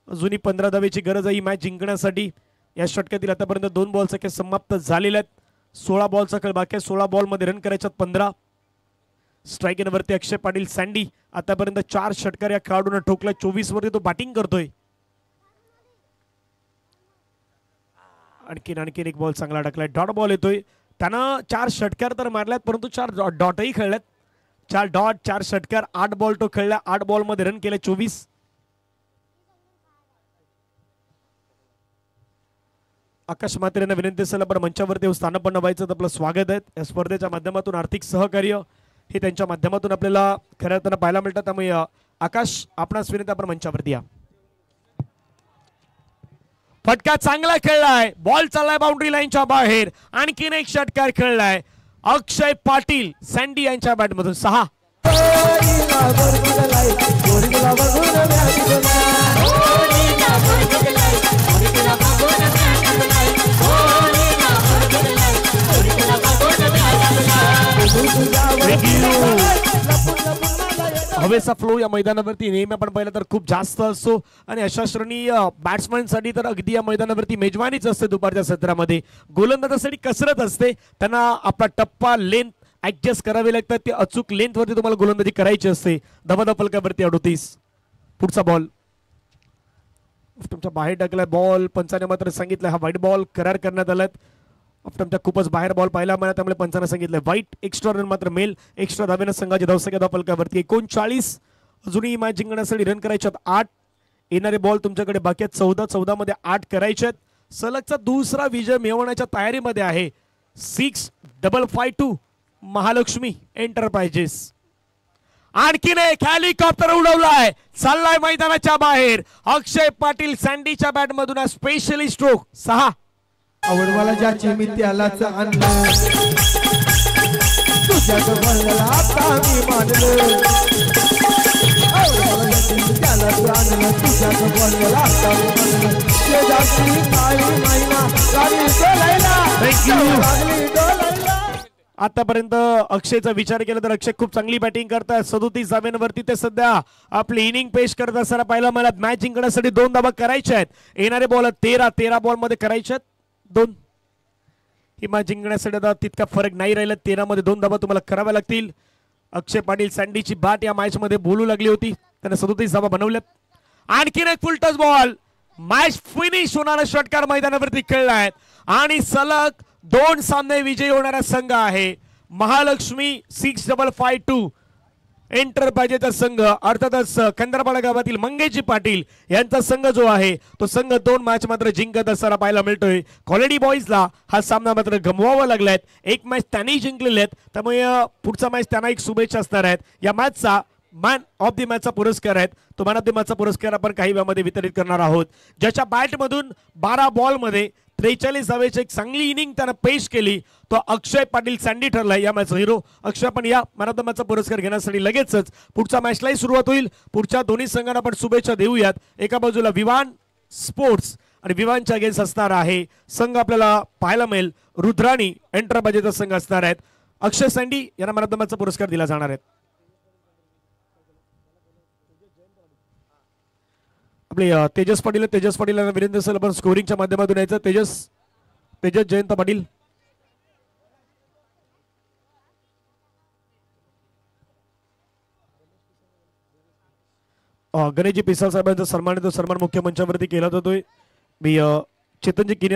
E: अजूनही 15 धावेची गरज आहे ही मॅच जिंकण्यासाठी. या षटकातील आतापर्यंत 2 बॉलचा खेळ समाप्त झालेला आहेत. 16 बॉलचा खेळ बाकी आहे. 16 बॉल मध्ये रन करायच्यात 15. स्ट्राईक वरती अक्षय पाटील सँडी. आतापर्यंत 4 षटकार या खेळाडूंना ठोकला. 24 वरती तो बॅटिंग करतोय. आणखीन एक बॉल चांगला टाकलाय. डॉट बॉल येतोय. त्यानं 4 षटकार तर मारल्यात, परंतु 4 डॉटही खेळल्यात. 4 डॉट 4 षटकार 8 बॉल तो खेळला. 8 बॉल मध्ये रन केले 24. आकाश मात्रेंना विनंती असेल आपण मंचावरती स्थानपन्न व्हायचं. आपलं स्वागत आहे. या स्पर्धेच्या माध्यमातून आर्थिक सहकार्य हे त्यांच्या माध्यमातून आपल्याला खऱ्या अर्थानं पाहायला मिळतात. त्यामुळे आकाश आपणास विनंती आपण मंचावरती या. फटका चांगला खेळलाय. बॉल चाललाय बाउंड्री लाईनच्या बाहेर. आणखीन एक षटकार खेळलाय अक्षय पाटील सँडी यांच्या बॅटमधून 6. Thank you.
D: लपून लपून मला येतं.
E: हवेचा फ्लो या मैदानावरती नेहमी आपण पाहिलं तर खूप जास्त असतो आणि अशा श्रेणी बॅट्समॅनसाठी तर अगदी या मैदानावरती मेजवानीच असते दुपारच्या सत्रामध्ये. गोलंदाजासाठी कसरत असते, त्यांना आपला टप्पा लेंथ ऍडजस्ट करावे लागतात, ते अचूक लेंथ वरती तुम्हाला गोलंदाजी करायची असते. धबाधब फलकावरती 38. पुढचा बॉल तुमच्या बाहेर टाकलाय बॉल, पंचाने मात्र सांगितलं हा वाईट बॉल करार करण्यात आलाय. तुमच्या खूपच बाहेर बॉल पाहिला मला, त्यामुळे पंचाने सांगितलं वाईट. एक्स्ट्रा रन मात्र मेल. एक्स्ट्रा धाब्यानं संघाच्या धावसंख्या फलकावरती 39. अजूनही मॅच जिंकण्यासाठी रन करायचे आहेत 8. येणारे बॉल तुमच्याकडे बाकी आहेत 14 मध्ये 8 करायचे आहेत. सलगचा दुसरा विजय मिळवण्याच्या तयारीमध्ये आहे 6552 महालक्ष्मी एंटरप्राइजेस. आणखीन एक हेलिकॉप्टर उडवलाय, चाललाय मैदानाच्या बाहेर. अक्षय पाटील सँडीच्या बॅट मधून स्पेशली स्ट्रोक 6.
D: आवड मला ज्याची मी त्यालाच आणलं, तुझ्याच बोलला आता मी मानलं. आवड मला ज्याची मी त्यालाच आणलं, तुझ्याच बोलला आता मी मानलं. शेजारची काळी मैना गाडी डोलायला,
E: Thank you.
D: लागली डोलायला.
E: आतापर्यंत अक्षयचा विचार केला तर अक्षय खूप चांगली बॅटिंग करतात. 37 धाब्यांवरती ते सध्या आपली इनिंग पेश करत असताना पाहिलं मला. मॅच जिंकण्यासाठी 2 धाबा करायच्या आहेत. येणारे बॉल 13 बॉल मध्ये करायचे आहेत 2. ही मॅच जिंकण्यासाठी आता तितका फरक नाही राहिला. 13 मध्ये 2 धाबा तुम्हाला कराव्या लागतील. अक्षय पाटील सँडीची बाट या मॅच मध्ये बोलू लागली होती, त्याने 37 धाबा बनवल्यात. आणखीन एक फुल टच बॉल, मॅच फिनिश होणारा षटकार मैदानावरती खेळलाय आणि सलग 2 सामने विजयी होणारा संघ आहे महालक्ष्मी 6552 एंटरप्राइजेसचा संघ. अर्थातच खंदरपाडा गावातील मंगेशजी पाटील यांचा संघ जो आहे तो संघ 2 मॅच मात्र जिंकत असताना पाहायला मिळतोय. क्वालिटी बॉईजला हा सामना मात्र गमवावा लागलाय. एक मॅच त्यांनी जिंकलेले आहेत, त्यामुळे पुढचा मॅच त्यांना एक शुभेच्छा असणार आहेत. या मॅचचा मॅन ऑफ द मॅचचा पुरस्कार आहे, तो मॅन ऑफ द मॅचचा पुरस्कार आपण काही वेळामध्ये वितरित करणार आहोत. ज्याच्या बॅटमधून 12 बॉलमध्ये 43 धावेची एक चांगली इनिंग त्यानं पेश केली, तो अक्षय पाटील सँडी ठरलाय या मॅच हिरो. अक्षय पण या मॅन ऑफ द मॅचचा पुरस्कार घेण्यासाठी लगेचच पुढच्या मॅचलाही सुरुवात होईल. पुढच्या दोन्ही संघांना आपण शुभेच्छा देऊयात. एका बाजूला विवान स्पोर्ट्स आणि विवानच्या अगेन्स्ट असणार आहे संघ आपल्याला पाहायला मिळेल रुद्राणी एंटरप्राइजेसचा संघ असणार आहेत. अक्षय सँडी यांना मॅन ऑफ द मॅचचा पुरस्कार दिला जाणार आहे. आपले तेजस पाटील आणि वीरेंद्र सर आपण स्कोरिंगच्या माध्यमातून यायचं. तेजस जयंत पाटील. गणेशजी पिसाळ साहेबांचा सन्मान मुख्य मंचावरती केला जातोय. मी चेतनजी किनिया